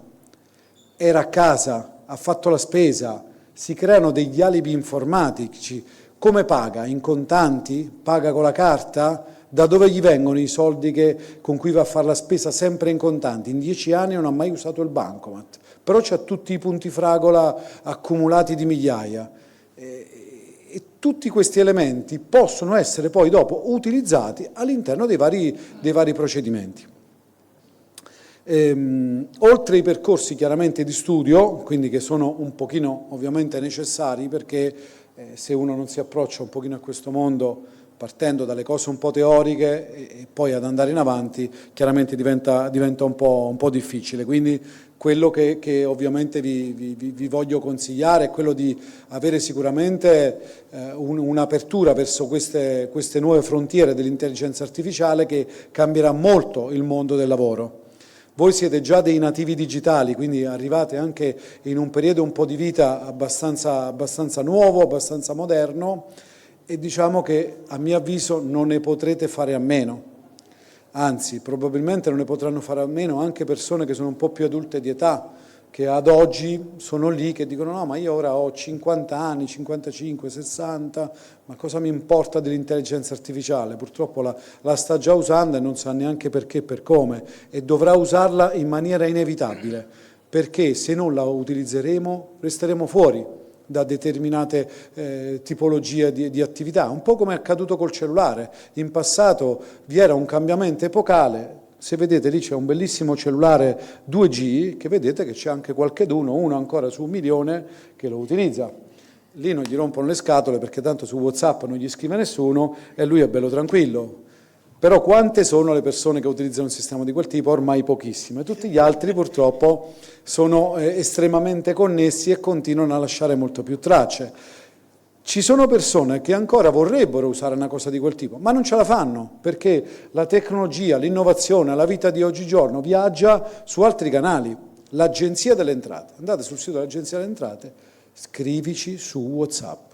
era a casa, ha fatto la spesa, si creano degli alibi informatici. Come paga? In contanti? Paga con la carta? Da dove gli vengono i soldi con cui va a fare la spesa sempre in contanti? In 10 anni non ha mai usato il bancomat, però c'ha tutti i puntifragola accumulati di migliaia. E tutti questi elementi possono essere poi dopo utilizzati all'interno dei vari procedimenti. Oltre ai percorsi chiaramente di studio, quindi che sono un pochino ovviamente necessari, perché se uno non si approccia un pochino a questo mondo partendo dalle cose un po' teoriche e poi ad andare in avanti, chiaramente diventa un po' difficile. Quindi quello che ovviamente vi voglio consigliare è quello di avere sicuramente un'apertura verso queste nuove frontiere dell'intelligenza artificiale che cambierà molto il mondo del lavoro. Voi siete già dei nativi digitali, quindi arrivate anche in un periodo un po' di vita abbastanza nuovo, abbastanza moderno, e diciamo che a mio avviso non ne potrete fare a meno. Anzi, probabilmente non ne potranno fare a meno anche persone che sono un po' più adulte di età, che ad oggi sono lì che dicono no, ma io ora ho 50 anni, 55, 60, ma cosa mi importa dell'intelligenza artificiale? Purtroppo la sta già usando e non sa neanche perché e per come, e dovrà usarla in maniera inevitabile, perché se non la utilizzeremo resteremo fuori da determinate tipologie di attività, un po' come è accaduto col cellulare. In passato vi era un cambiamento epocale. Se vedete lì c'è un bellissimo cellulare 2G, che vedete che c'è anche qualcheduno, uno ancora su 1.000.000, che lo utilizza. Lì non gli rompono le scatole perché tanto su WhatsApp non gli scrive nessuno e lui è bello tranquillo. Però quante sono le persone che utilizzano un sistema di quel tipo? Ormai pochissime. Tutti gli altri purtroppo sono estremamente connessi e continuano a lasciare molto più tracce. Ci sono persone che ancora vorrebbero usare una cosa di quel tipo, ma non ce la fanno, perché la tecnologia, l'innovazione, la vita di oggigiorno viaggia su altri canali. L'Agenzia delle Entrate, andate sul sito dell'Agenzia delle Entrate, scrivici su WhatsApp.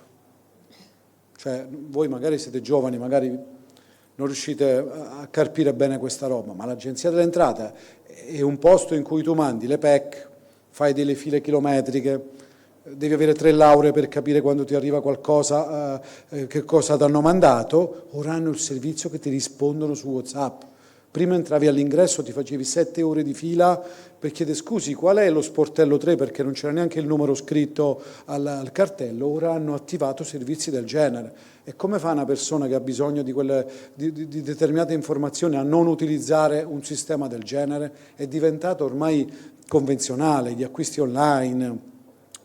Cioè, voi magari siete giovani, magari non riuscite a carpire bene questa roba, ma l'Agenzia delle Entrate è un posto in cui tu mandi le PEC, fai delle file chilometriche, devi avere 3 lauree per capire quando ti arriva qualcosa, che cosa ti hanno mandato. Ora hanno il servizio che ti rispondono su WhatsApp. Prima entravi all'ingresso, ti facevi 7 ore di fila per chiedere scusi qual è lo sportello 3 perché non c'era neanche il numero scritto al cartello. Ora hanno attivato servizi del genere. E come fa una persona che ha bisogno di determinate informazioni a non utilizzare un sistema del genere? È diventato ormai convenzionale, gli acquisti online,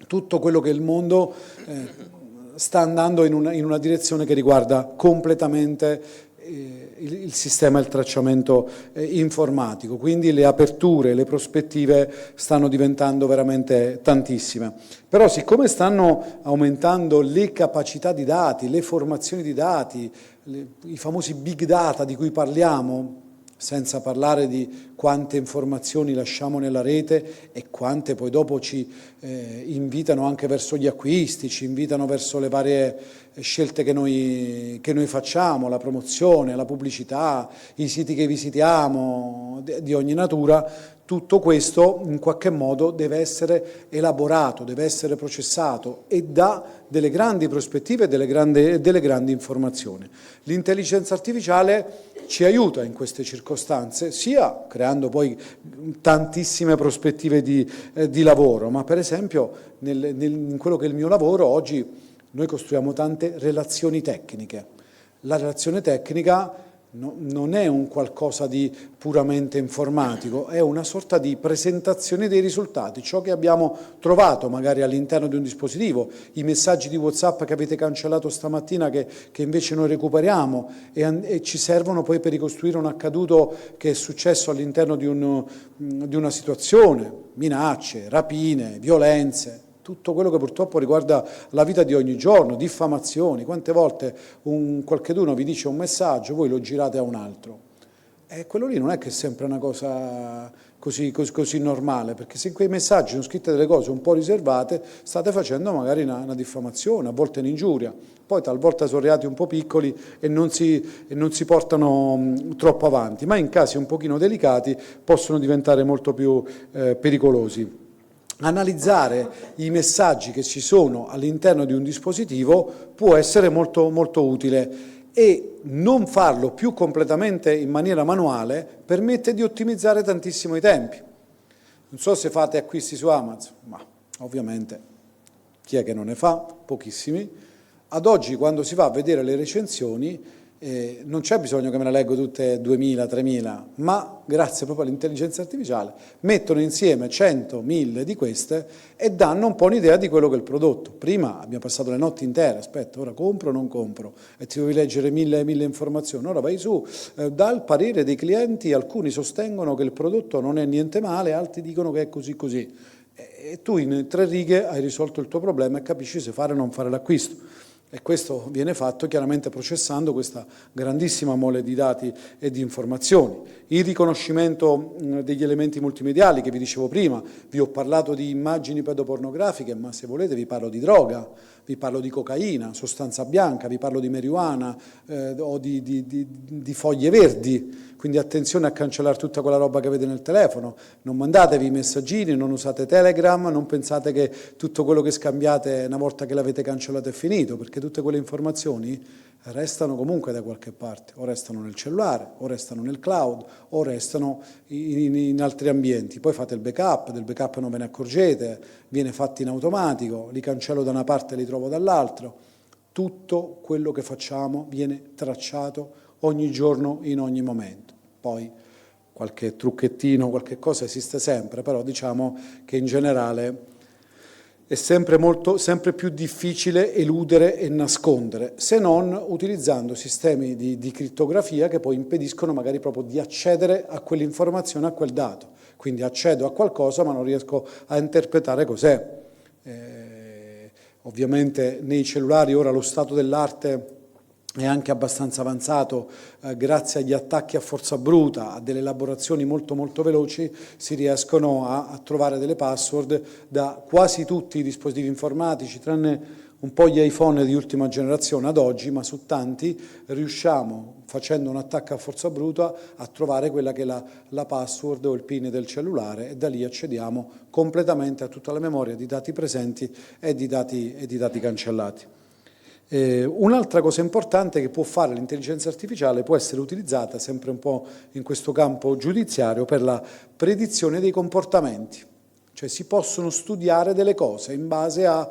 tutto quello che il mondo sta andando in una direzione che riguarda completamente il sistema e il tracciamento informatico, quindi le aperture, le prospettive stanno diventando veramente tantissime. Però siccome stanno aumentando le capacità di dati, le formazioni di dati, i famosi big data di cui parliamo, senza parlare di quante informazioni lasciamo nella rete e quante poi dopo ci invitano anche verso gli acquisti, ci invitano verso le varie scelte che noi facciamo, la promozione, la pubblicità, i siti che visitiamo di ogni natura. Tutto questo in qualche modo deve essere elaborato, deve essere processato e dà delle grandi prospettive e delle grandi informazioni. L'intelligenza artificiale ci aiuta in queste circostanze, sia creando poi tantissime prospettive di lavoro, ma per esempio in quello che è il mio lavoro oggi noi costruiamo tante relazioni tecniche. La relazione tecnica non è un qualcosa di puramente informatico, è una sorta di presentazione dei risultati, ciò che abbiamo trovato magari all'interno di un dispositivo, i messaggi di WhatsApp che avete cancellato stamattina che invece noi recuperiamo e ci servono poi per ricostruire un accaduto che è successo all'interno di una situazione, minacce, rapine, violenze. Tutto quello che purtroppo riguarda la vita di ogni giorno, diffamazioni, quante volte qualcheduno vi dice un messaggio, voi lo girate a un altro. E quello lì non è che è sempre una cosa così normale, perché se in quei messaggi sono scritte delle cose un po' riservate, state facendo magari una diffamazione, a volte un'ingiuria. Poi talvolta sono reati un po' piccoli e non si portano troppo avanti, ma in casi un pochino delicati possono diventare molto più pericolosi. Analizzare i messaggi che ci sono all'interno di un dispositivo può essere molto, molto utile e non farlo più completamente in maniera manuale permette di ottimizzare tantissimo i tempi. Non so se fate acquisti su Amazon, ma ovviamente chi è che non ne fa? Pochissimi. Ad oggi quando si va a vedere le recensioni non c'è bisogno che me ne leggo tutte 2.000, 3.000, ma grazie proprio all'intelligenza artificiale mettono insieme 100, 1.000 di queste e danno un po' un'idea di quello che è il prodotto. Prima abbiamo passato le notti intere, aspetta, ora compro o non compro, e ti devi leggere 1.000 informazioni. Ora vai su, dal parere dei clienti, alcuni sostengono che il prodotto non è niente male, altri dicono che è così così. E tu in 3 righe hai risolto il tuo problema e capisci se fare o non fare l'acquisto. E questo viene fatto chiaramente processando questa grandissima mole di dati e di informazioni. Il riconoscimento degli elementi multimediali che vi dicevo prima, vi ho parlato di immagini pedopornografiche, ma se volete vi parlo di droga, vi parlo di cocaina, sostanza bianca, vi parlo di marijuana o di foglie verdi. Quindi attenzione a cancellare tutta quella roba che avete nel telefono, non mandatevi i messaggini, non usate Telegram, non pensate che tutto quello che scambiate una volta che l'avete cancellato è finito, perché tutte quelle informazioni restano comunque da qualche parte, o restano nel cellulare, o restano nel cloud, o restano in altri ambienti. Poi fate il backup, del backup non ve ne accorgete, viene fatto in automatico, li cancello da una parte e li trovo dall'altro. Tutto quello che facciamo viene tracciato ogni giorno, in ogni momento. Poi qualche trucchettino, qualche cosa esiste sempre, però diciamo che in generale è sempre più difficile eludere e nascondere, se non utilizzando sistemi di crittografia che poi impediscono magari proprio di accedere a quell'informazione, a quel dato. Quindi accedo a qualcosa ma non riesco a interpretare cos'è. Ovviamente nei cellulari ora lo stato dell'arte è anche abbastanza avanzato, grazie agli attacchi a forza bruta, a delle elaborazioni molto molto veloci, si riescono a trovare delle password da quasi tutti i dispositivi informatici, tranne un po' gli iPhone di ultima generazione ad oggi, ma su tanti riusciamo, facendo un attacco a forza bruta, a trovare quella che è la password o il PIN del cellulare, e da lì accediamo completamente a tutta la memoria di dati presenti e di dati cancellati. Un'altra cosa importante che può fare l'intelligenza artificiale può essere utilizzata sempre un po' in questo campo giudiziario per la predizione dei comportamenti, cioè si possono studiare delle cose in base a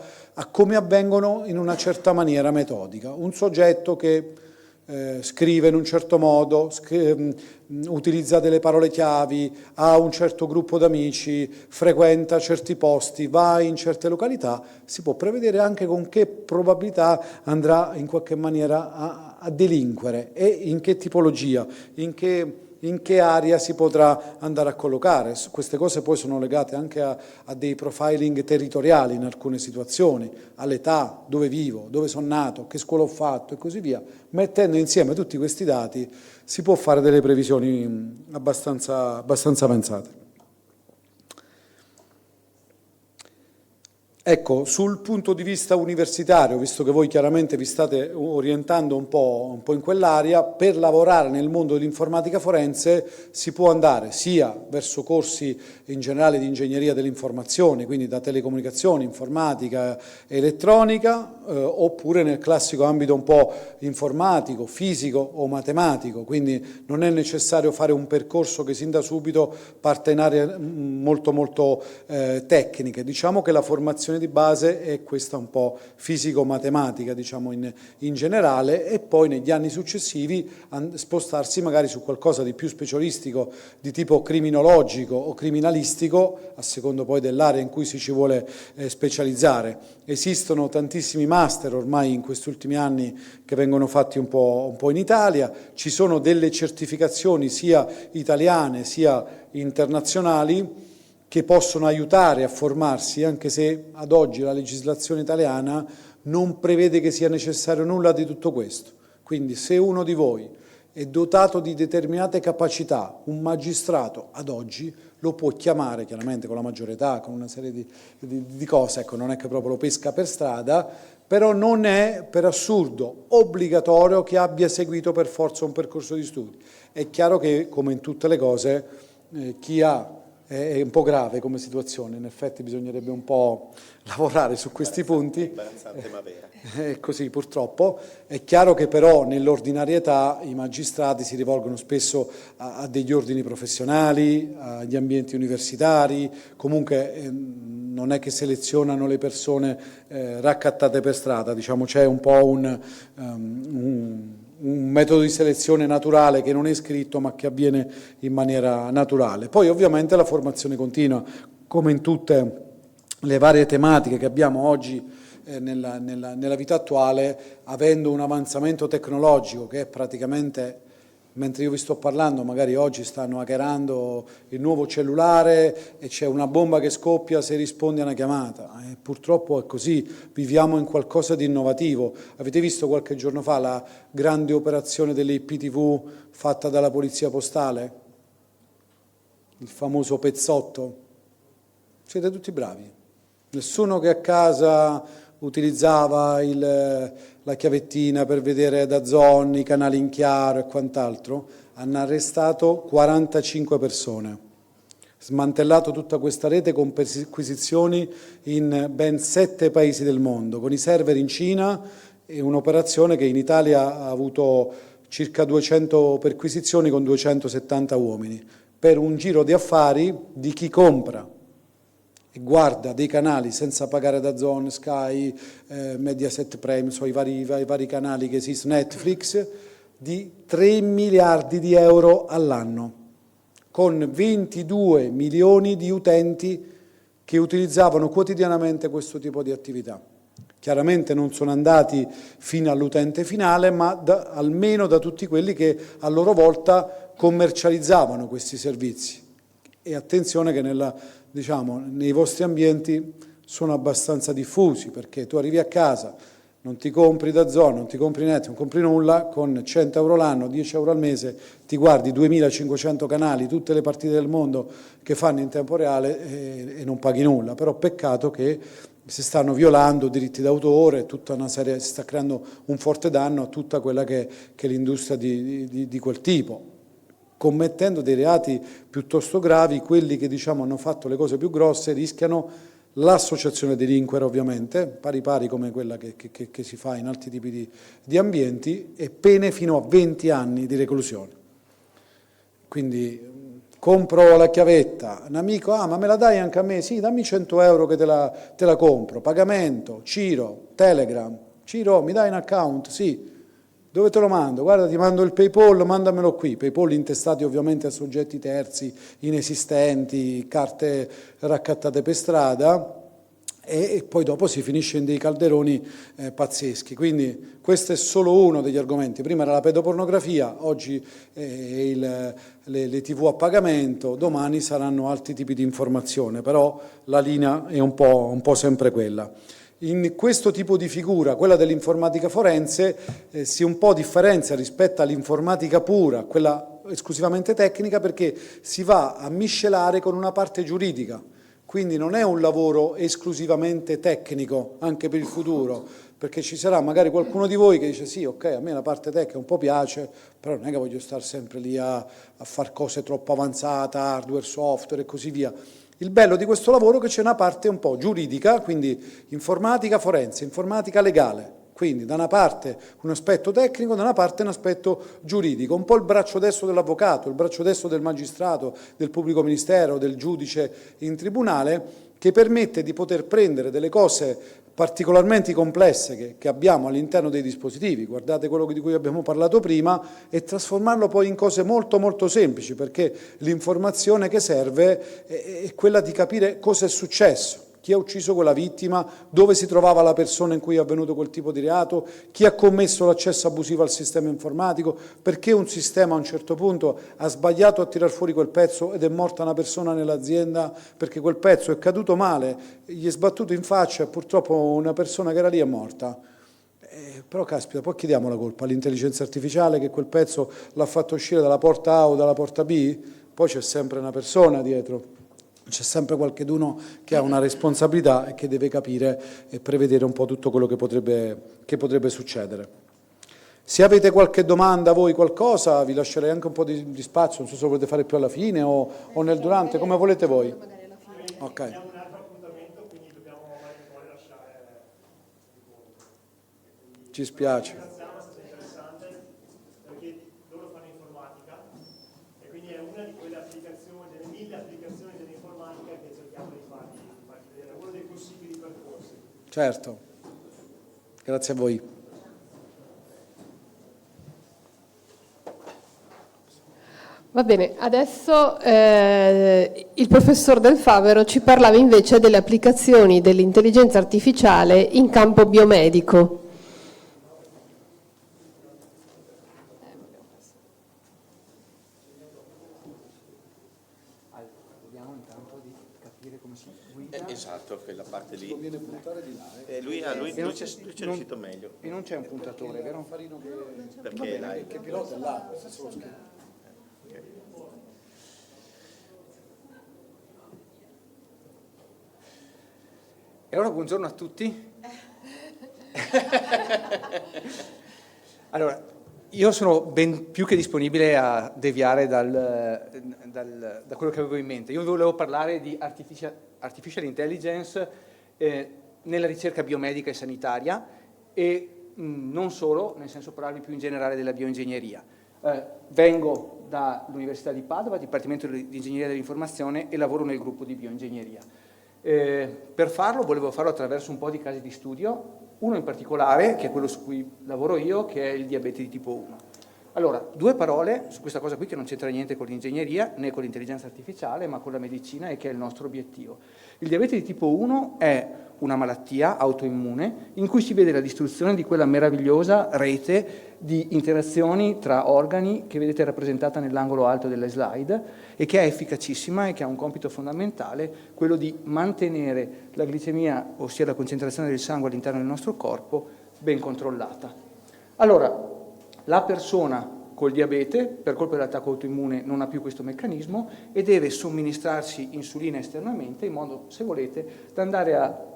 come avvengono in una certa maniera metodica. Un soggetto che scrive in un certo modo, utilizza delle parole chiavi, ha un certo gruppo d'amici, frequenta certi posti, va in certe località, si può prevedere anche con che probabilità andrà in qualche maniera a delinquere e in che tipologia, in che area si potrà andare a collocare. Queste cose poi sono legate anche a dei profiling territoriali in alcune situazioni, all'età, dove vivo, dove sono nato, che scuola ho fatto e così via. Mettendo insieme tutti questi dati si può fare delle previsioni abbastanza avanzate. Ecco, sul punto di vista universitario, visto che voi chiaramente vi state orientando un po' in quell'area, per lavorare nel mondo dell'informatica forense si può andare sia verso corsi in generale di ingegneria dell'informazione, quindi da telecomunicazioni, informatica, elettronica, oppure nel classico ambito un po' informatico, fisico o matematico, quindi non è necessario fare un percorso che sin da subito parte in aree molto tecniche. Diciamo che la formazione di base è questa un po' fisico-matematica, diciamo in generale, e poi negli anni successivi spostarsi magari su qualcosa di più specialistico di tipo criminologico o criminalistico, a secondo poi dell'area in cui si ci vuole specializzare. Esistono tantissimi master ormai in questi ultimi anni che vengono fatti un po' in Italia, ci sono delle certificazioni sia italiane sia internazionali che possono aiutare a formarsi, anche se ad oggi la legislazione italiana non prevede che sia necessario nulla di tutto questo. Quindi se uno di voi è dotato di determinate capacità, un magistrato ad oggi lo può chiamare, chiaramente con la maggiore età, con una serie di cose, ecco, non è che proprio lo pesca per strada, però non è per assurdo obbligatorio che abbia seguito per forza un percorso di studi. È chiaro che, come in tutte le cose, chi ha è un po' grave come situazione, in effetti bisognerebbe un po' lavorare su questi punti. Imbarazzante ma vera. È così purtroppo. È chiaro che però nell'ordinarietà i magistrati si rivolgono spesso a degli ordini professionali, agli ambienti universitari, comunque non è che selezionano le persone raccattate per strada, diciamo c'è un po' un metodo di selezione naturale che non è scritto ma che avviene in maniera naturale. Poi ovviamente la formazione continua, come in tutte le varie tematiche che abbiamo oggi nella vita attuale, avendo un avanzamento tecnologico che è praticamente mentre io vi sto parlando, magari oggi stanno hackerando il nuovo cellulare e c'è una bomba che scoppia se rispondi a una chiamata. Purtroppo è così, viviamo in qualcosa di innovativo. Avete visto qualche giorno fa la grande operazione delle IPTV fatta dalla Polizia Postale? Il famoso pezzotto? Siete tutti bravi. Nessuno che a casa utilizzava la chiavettina per vedere DAZN, i canali in chiaro e quant'altro. Hanno arrestato 45 persone, smantellato tutta questa rete con perquisizioni in ben 7 paesi del mondo, con i server in Cina, e un'operazione che in Italia ha avuto circa 200 perquisizioni con 270 uomini, per un giro di affari di chi compra e guarda dei canali senza pagare DAZN, Sky, Mediaset Premium, i vari canali che esistono, Netflix, di 3 miliardi di euro all'anno, con 22 milioni di utenti che utilizzavano quotidianamente questo tipo di attività. Chiaramente non sono andati fino all'utente finale, ma almeno da tutti quelli che a loro volta commercializzavano questi servizi. E attenzione che nei vostri ambienti sono abbastanza diffusi, perché tu arrivi a casa, non ti compri DAZN, non ti compri Netflix, non compri nulla, con 100 euro l'anno, 10 euro al mese, ti guardi 2500 canali, tutte le partite del mondo che fanno in tempo reale e non paghi nulla. Però peccato che si stanno violando diritti d'autore, tutta una serie, si sta creando un forte danno a tutta quella che è l'industria di quel tipo, commettendo dei reati piuttosto gravi. Quelli che hanno fatto le cose più grosse rischiano l'associazione delinquere, ovviamente, pari pari come quella che si fa in altri tipi di ambienti, e pene fino a 20 anni di reclusione. Quindi compro la chiavetta, un amico, ma me la dai anche a me? Sì, dammi 100 euro che te la compro, pagamento, Ciro, Telegram, Ciro, mi dai un account? Sì. Dove te lo mando? Guarda, ti mando il PayPal, mandamelo qui. PayPal intestati ovviamente a soggetti terzi, inesistenti, carte raccattate per strada, e poi dopo si finisce in dei calderoni pazzeschi. Quindi questo è solo uno degli argomenti. Prima era la pedopornografia, oggi le TV a pagamento, domani saranno altri tipi di informazione, però la linea è un po' sempre quella. In questo tipo di figura, quella dell'informatica forense, si un po' differenzia rispetto all'informatica pura, quella esclusivamente tecnica, perché si va a miscelare con una parte giuridica. Quindi non è un lavoro esclusivamente tecnico anche per il futuro, perché ci sarà magari qualcuno di voi che dice sì, ok, a me la parte tecnica un po' piace, però non è che voglio stare sempre lì a fare cose troppo avanzate, hardware, software e così via. Il bello di questo lavoro è che c'è una parte un po' giuridica, quindi informatica forense, informatica legale, quindi da una parte un aspetto tecnico, da una parte un aspetto giuridico, un po' il braccio destro dell'avvocato, il braccio destro del magistrato, del pubblico ministero, del giudice in tribunale, che permette di poter prendere delle cose particolarmente complesse che abbiamo all'interno dei dispositivi, guardate quello di cui abbiamo parlato prima, e trasformarlo poi in cose molto molto semplici, perché l'informazione che serve è quella di capire cosa è successo, chi ha ucciso quella vittima, dove si trovava la persona in cui è avvenuto quel tipo di reato, chi ha commesso l'accesso abusivo al sistema informatico, perché un sistema a un certo punto ha sbagliato a tirar fuori quel pezzo ed è morta una persona nell'azienda perché quel pezzo è caduto male, gli è sbattuto in faccia e purtroppo una persona che era lì è morta. Però caspita, poi chiediamo la colpa all'intelligenza artificiale che quel pezzo l'ha fatto uscire dalla porta A o dalla porta B? Poi c'è sempre una persona dietro. C'è sempre qualcheduno che ha una responsabilità e che deve capire e prevedere un po' tutto quello che potrebbe succedere. Se avete qualche domanda, voi qualcosa, vi lascerei anche un po' di spazio, non so se lo volete fare più alla fine o nel durante, come volete voi. Ok. Abbiamo un altro appuntamento, quindi dobbiamo poi lasciare. Ci spiace. È stato interessante perché loro fanno informatica e quindi è una di quelle applicazioni, delle 1000 applicazioni dell'informatica che cerchiamo di farvi vedere, uno dei possibili percorsi. Certo, grazie a voi. Va bene, adesso il professor Del Favero ci parlava invece delle applicazioni dell'intelligenza artificiale in campo biomedico. Vediamo intanto di capire come si guida. Esatto, quella parte lì. Conviene puntare di là. Lui ci è riuscito meglio, E non c'è un puntatore, vero? perché là Che pilota è là, solo schermo. E allora buongiorno a tutti. Allora, io sono ben più che disponibile a deviare da quello che avevo in mente. Io volevo parlare di artificial intelligence nella ricerca biomedica e sanitaria e non solo, nel senso parlarvi più in generale della bioingegneria. Vengo dall'Università di Padova, Dipartimento di Ingegneria dell'Informazione, e lavoro nel gruppo di bioingegneria. Per farlo volevo farlo attraverso un po' di casi di studio, uno in particolare, che è quello su cui lavoro io, che è il diabete di tipo 1. Allora, due parole su questa cosa qui che non c'entra niente con l'ingegneria né con l'intelligenza artificiale, ma con la medicina, e che è il nostro obiettivo. Il diabete di tipo 1 è una malattia autoimmune in cui si vede la distruzione di quella meravigliosa rete di interazioni tra organi che vedete rappresentata nell'angolo alto delle slide e che è efficacissima e che ha un compito fondamentale, quello di mantenere la glicemia, ossia la concentrazione del sangue all'interno del nostro corpo, ben controllata. Allora, la persona col diabete, per colpa dell'attacco autoimmune, non ha più questo meccanismo e deve somministrarsi insulina esternamente in modo, se volete, da andare a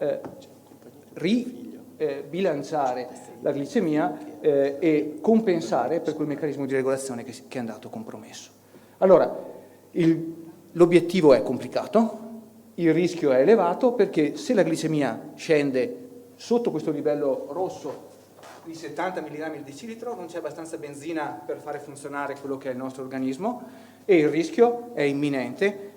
bilanciare la glicemia e compensare per quel meccanismo di regolazione che è andato compromesso. Allora, l'obiettivo è complicato, il rischio è elevato perché se la glicemia scende sotto questo livello rosso di 70 mg al decilitro non c'è abbastanza benzina per fare funzionare quello che è il nostro organismo e il rischio è imminente,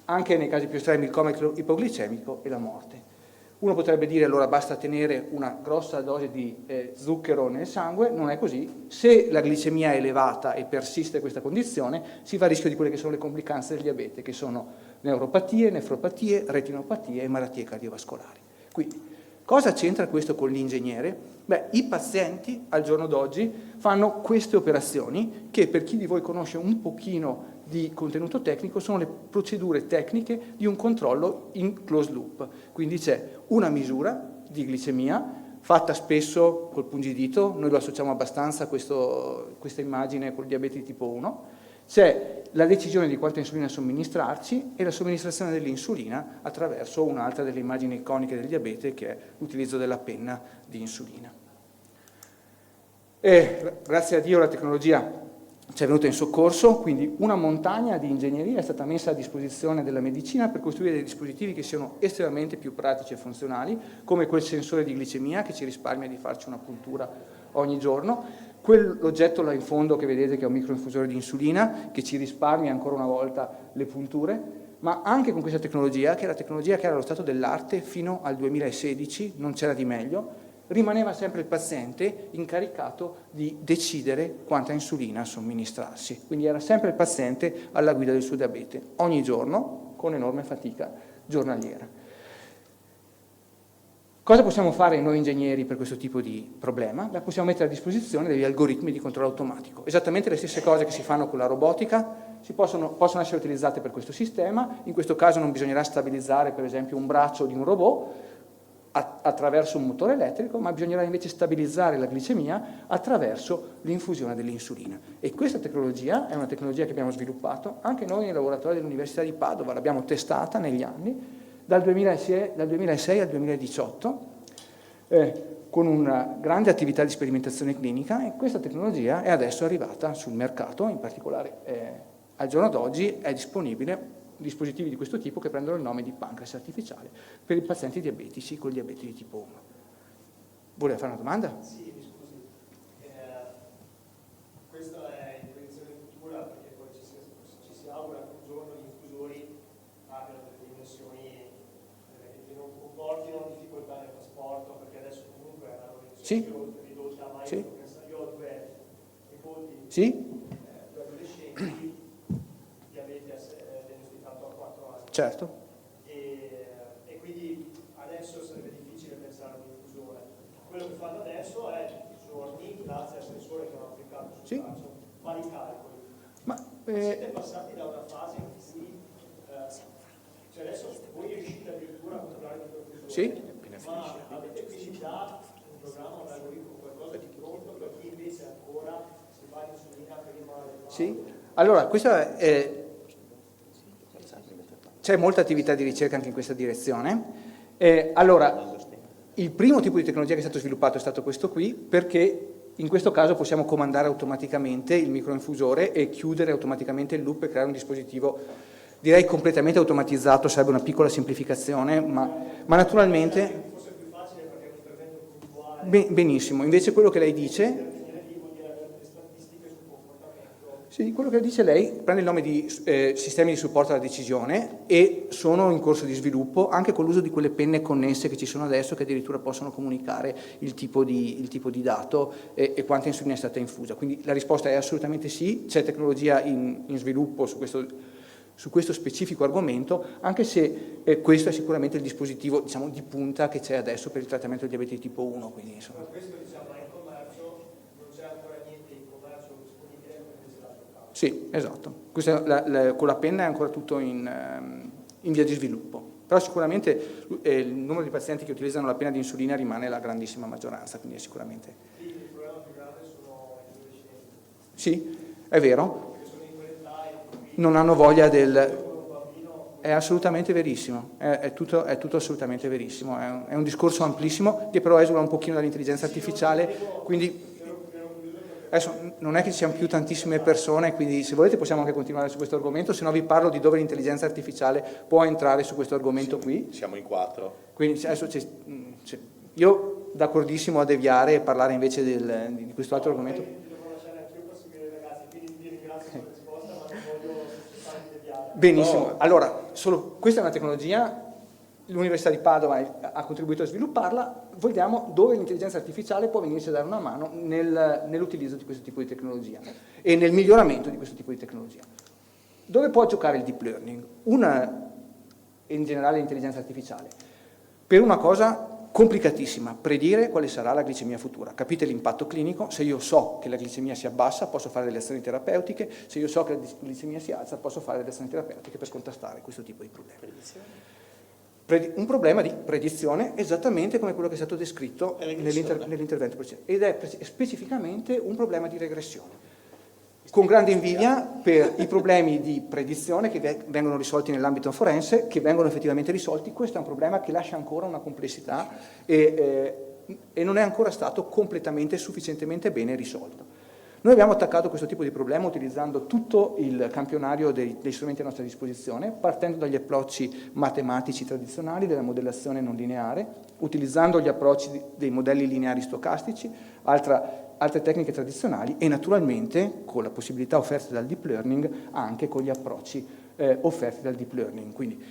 anche nei casi più estremi il coma ipoglicemico e la morte. Uno potrebbe dire allora basta tenere una grossa dose di zucchero nel sangue, non è così. Se la glicemia è elevata e persiste questa condizione, si va a rischio di quelle che sono le complicanze del diabete, che sono neuropatie, nefropatie, retinopatie e malattie cardiovascolari. Quindi, cosa c'entra questo con l'ingegnere? Beh, i pazienti al giorno d'oggi fanno queste operazioni che per chi di voi conosce un pochino di contenuto tecnico sono le procedure tecniche di un controllo in closed loop. Quindi c'è una misura di glicemia fatta spesso col pungidito, noi lo associamo abbastanza a questa immagine col diabete di tipo 1, c'è la decisione di quanta insulina somministrarci e la somministrazione dell'insulina attraverso un'altra delle immagini iconiche del diabete che è l'utilizzo della penna di insulina. E grazie a Dio la tecnologia ci è venuta in soccorso, quindi una montagna di ingegneria è stata messa a disposizione della medicina per costruire dei dispositivi che siano estremamente più pratici e funzionali, come quel sensore di glicemia che ci risparmia di farci una puntura ogni giorno, quell'oggetto là in fondo che vedete che è un microinfusore di insulina che ci risparmia ancora una volta le punture, ma anche con questa tecnologia, che è la tecnologia che era allo stato dell'arte fino al 2016, non c'era di meglio, rimaneva sempre il paziente incaricato di decidere quanta insulina somministrarsi. Quindi era sempre il paziente alla guida del suo diabete, ogni giorno, con enorme fatica giornaliera. Cosa possiamo fare noi ingegneri per questo tipo di problema? Beh, possiamo mettere a disposizione degli algoritmi di controllo automatico. Esattamente le stesse cose che si fanno con la robotica possono essere utilizzate per questo sistema. In questo caso non bisognerà stabilizzare, per esempio, un braccio di un robot attraverso un motore elettrico, ma bisognerà invece stabilizzare la glicemia attraverso l'infusione dell'insulina. E questa tecnologia è una tecnologia che abbiamo sviluppato anche noi nei laboratori dell'Università di Padova, l'abbiamo testata negli anni, dal 2006 al 2018, con una grande attività di sperimentazione clinica, e questa tecnologia è adesso arrivata sul mercato, in particolare al giorno d'oggi è disponibile dispositivi di questo tipo che prendono il nome di pancreas artificiale per i pazienti diabetici con diabete di tipo 1. Voleva fare una domanda? Sì, mi scusi. Questo è in proiezione futura perché poi ci si augura che un giorno gli infusori abbiano delle dimensioni che non comportino difficoltà nel trasporto, perché adesso comunque hanno dimensioni ridotte a mai. Sì. Io ho due nipoti, Sì? due adolescenti, diabete diagnosticato a 4 anni. Certo. E quindi adesso sarebbe difficile pensare a un'infusione. Quello che fanno adesso è tutti i giorni, grazie al sensore che hanno applicato sul braccio, fare i calcoli. Ma, siete passati da una fase in cui Cioè adesso voi riuscite addirittura a controllare il microcontrollore, Sì? ma avete quindi già un programma, un algoritmo, qualcosa di pronto per chi invece ancora si fa l'insulina prima del Sì? Allora, questa è... C'è molta attività di ricerca anche in questa direzione. Allora, il primo tipo di tecnologia che è stato sviluppato è stato questo qui, perché in questo caso possiamo comandare automaticamente il microinfusore e chiudere automaticamente il loop e creare un dispositivo, direi completamente automatizzato, sarebbe una piccola semplificazione, ma naturalmente... Forse è più facile perché è un intervento puntuale. Benissimo, invece quello che lei dice... Sì, quello che dice lei prende il nome di sistemi di supporto alla decisione e sono in corso di sviluppo anche con l'uso di quelle penne connesse che ci sono adesso che addirittura possono comunicare il tipo di dato e quanta insulina è stata infusa. Quindi la risposta è assolutamente sì, c'è tecnologia in sviluppo su questo specifico argomento, anche se questo è sicuramente il dispositivo, diciamo, di punta che c'è adesso per il trattamento del diabete di tipo 1. Quindi, insomma. Ma questo diciamo è in commercio, non c'è ancora niente in commercio disponibile per ce l'ha toccato. Sì, esatto. Con la penna è ancora tutto in via di sviluppo. Però sicuramente il numero di pazienti che utilizzano la penna di insulina rimane la grandissima maggioranza, quindi è sicuramente... Quindi il problema più grande sono i adolescenti. Sì, è vero. Perché sono in quell'età e quindi Non hanno voglia del... un bambino È assolutamente verissimo, è tutto assolutamente verissimo. È un discorso amplissimo che però esula un pochino dall'intelligenza artificiale, quindi... Adesso non è che ci siano più tantissime persone, quindi se volete possiamo anche continuare su questo argomento, se no vi parlo di dove l'intelligenza artificiale può entrare su questo argomento qui. Siamo in 4. Quindi adesso io d'accordissimo a deviare e parlare invece di questo altro argomento. devo lasciare anch'io per seguire i ragazzi, quindi vi ringrazio per la risposta, ma non voglio fare di deviare. Benissimo, allora, questa è una tecnologia, l'Università di Padova ha contribuito a svilupparla, vogliamo dove l'intelligenza artificiale può venirci a dare una mano nell'utilizzo di questo tipo di tecnologia e nel miglioramento di questo tipo di tecnologia. Dove può giocare il deep learning? In generale l'intelligenza artificiale. Per una cosa complicatissima, predire quale sarà la glicemia futura. Capite l'impatto clinico? Se io so che la glicemia si abbassa, posso fare delle azioni terapeutiche, se io so che la glicemia si alza, posso fare delle azioni terapeutiche per contrastare questo tipo di problemi. Un problema di predizione esattamente come quello che è stato descritto nell'intervento precedente, ed è specificamente un problema di regressione. Con grande invidia per i problemi di predizione che vengono risolti nell'ambito forense, che vengono effettivamente risolti. Questo è un problema che lascia ancora una complessità e non è ancora stato completamente sufficientemente bene risolto. Noi abbiamo attaccato questo tipo di problema utilizzando tutto il campionario dei strumenti a nostra disposizione, partendo dagli approcci matematici tradizionali della modellazione non lineare, utilizzando gli approcci dei modelli lineari stocastici, altre tecniche tradizionali e naturalmente con la possibilità offerte dal deep learning anche con gli approcci offerti dal deep learning. Quindi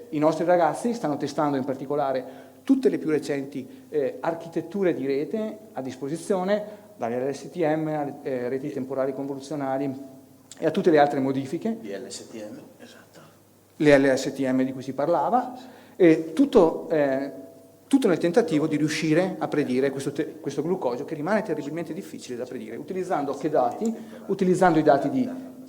i nostri ragazzi stanno testando in particolare tutte le più recenti architetture di rete a disposizione, dalle LSTM alle reti temporali convoluzionali e a tutte le altre modifiche. Di LSTM, esatto. Le LSTM di cui si parlava, e tutto nel tentativo di riuscire a predire questo glucosio che rimane terribilmente difficile da predire, utilizzando che dati? Utilizzando i dati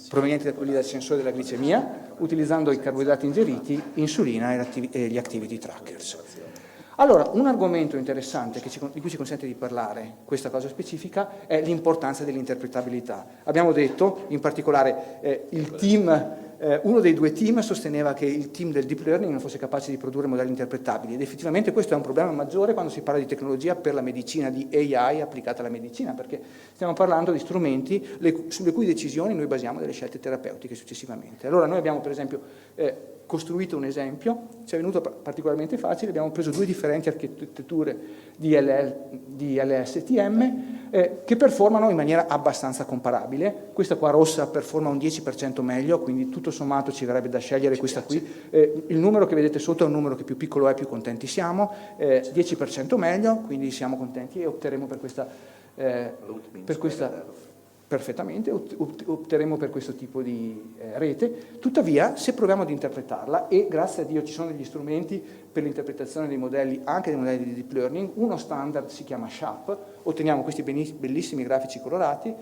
provenienti da quelli del sensore della glicemia, utilizzando i carboidrati ingeriti, insulina e gli activity trackers. Allora, un argomento interessante di cui ci consente di parlare questa cosa specifica è l'importanza dell'interpretabilità. Abbiamo detto, in particolare, uno dei due team sosteneva che il team del deep learning non fosse capace di produrre modelli interpretabili ed effettivamente questo è un problema maggiore quando si parla di tecnologia per la medicina, di AI applicata alla medicina, perché stiamo parlando di strumenti sulle cui decisioni noi basiamo delle scelte terapeutiche successivamente. Allora noi abbiamo per esempio costruito un esempio, ci è venuto particolarmente facile, abbiamo preso due differenti architetture di LSTM che performano in maniera abbastanza comparabile. Questa qua rossa performa un 10% meglio, quindi tutto sommato ci verrebbe da scegliere questa qui. Il numero che vedete sotto è un numero che più piccolo è più contenti siamo, 10% meglio, quindi siamo contenti e opteremo per questa perfettamente, opteremo per questo tipo di rete. Tuttavia, se proviamo ad interpretarla, e grazie a Dio ci sono degli strumenti per l'interpretazione dei modelli, anche dei modelli di deep learning, uno standard si chiama SHAP, otteniamo questi bellissimi grafici colorati,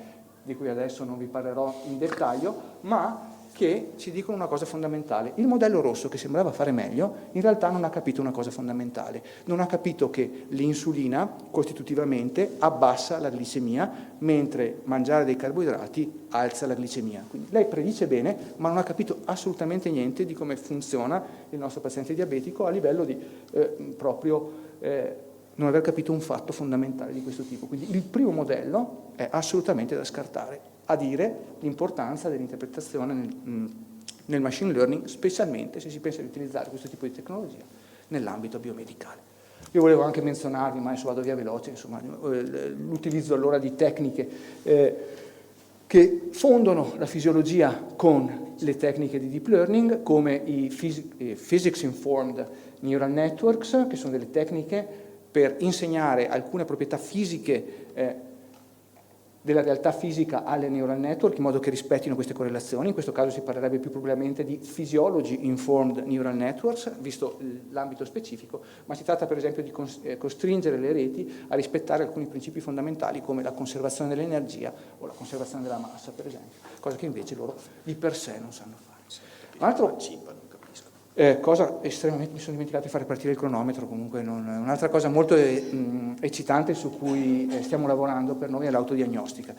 di cui adesso non vi parlerò in dettaglio, ma che ci dicono una cosa fondamentale. Il modello rosso, che sembrava fare meglio, in realtà non ha capito una cosa fondamentale. Non ha capito che l'insulina costitutivamente abbassa la glicemia, mentre mangiare dei carboidrati alza la glicemia. Quindi lei predice bene, ma non ha capito assolutamente niente di come funziona il nostro paziente diabetico a livello di non aver capito un fatto fondamentale di questo tipo. Quindi il primo modello è assolutamente da scartare, a dire l'importanza dell'interpretazione nel machine learning, specialmente se si pensa di utilizzare questo tipo di tecnologia nell'ambito biomedicale. Io volevo anche menzionarvi, ma adesso vado via veloce, insomma, l'utilizzo allora di tecniche che fondono la fisiologia con le tecniche di deep learning, come i physics informed neural networks, che sono delle tecniche per insegnare alcune proprietà fisiche della realtà fisica alle neural network in modo che rispettino queste correlazioni. In questo caso si parlerebbe più probabilmente di physiology informed neural networks, visto l'ambito specifico, ma si tratta per esempio di costringere le reti a rispettare alcuni principi fondamentali come la conservazione dell'energia o la conservazione della massa, per esempio, cosa che invece loro di per sé non sanno fare. Un altro cosa estremamente, mi sono dimenticato di fare partire il cronometro, comunque un'altra cosa molto eccitante su cui stiamo lavorando per noi è l'autodiagnostica.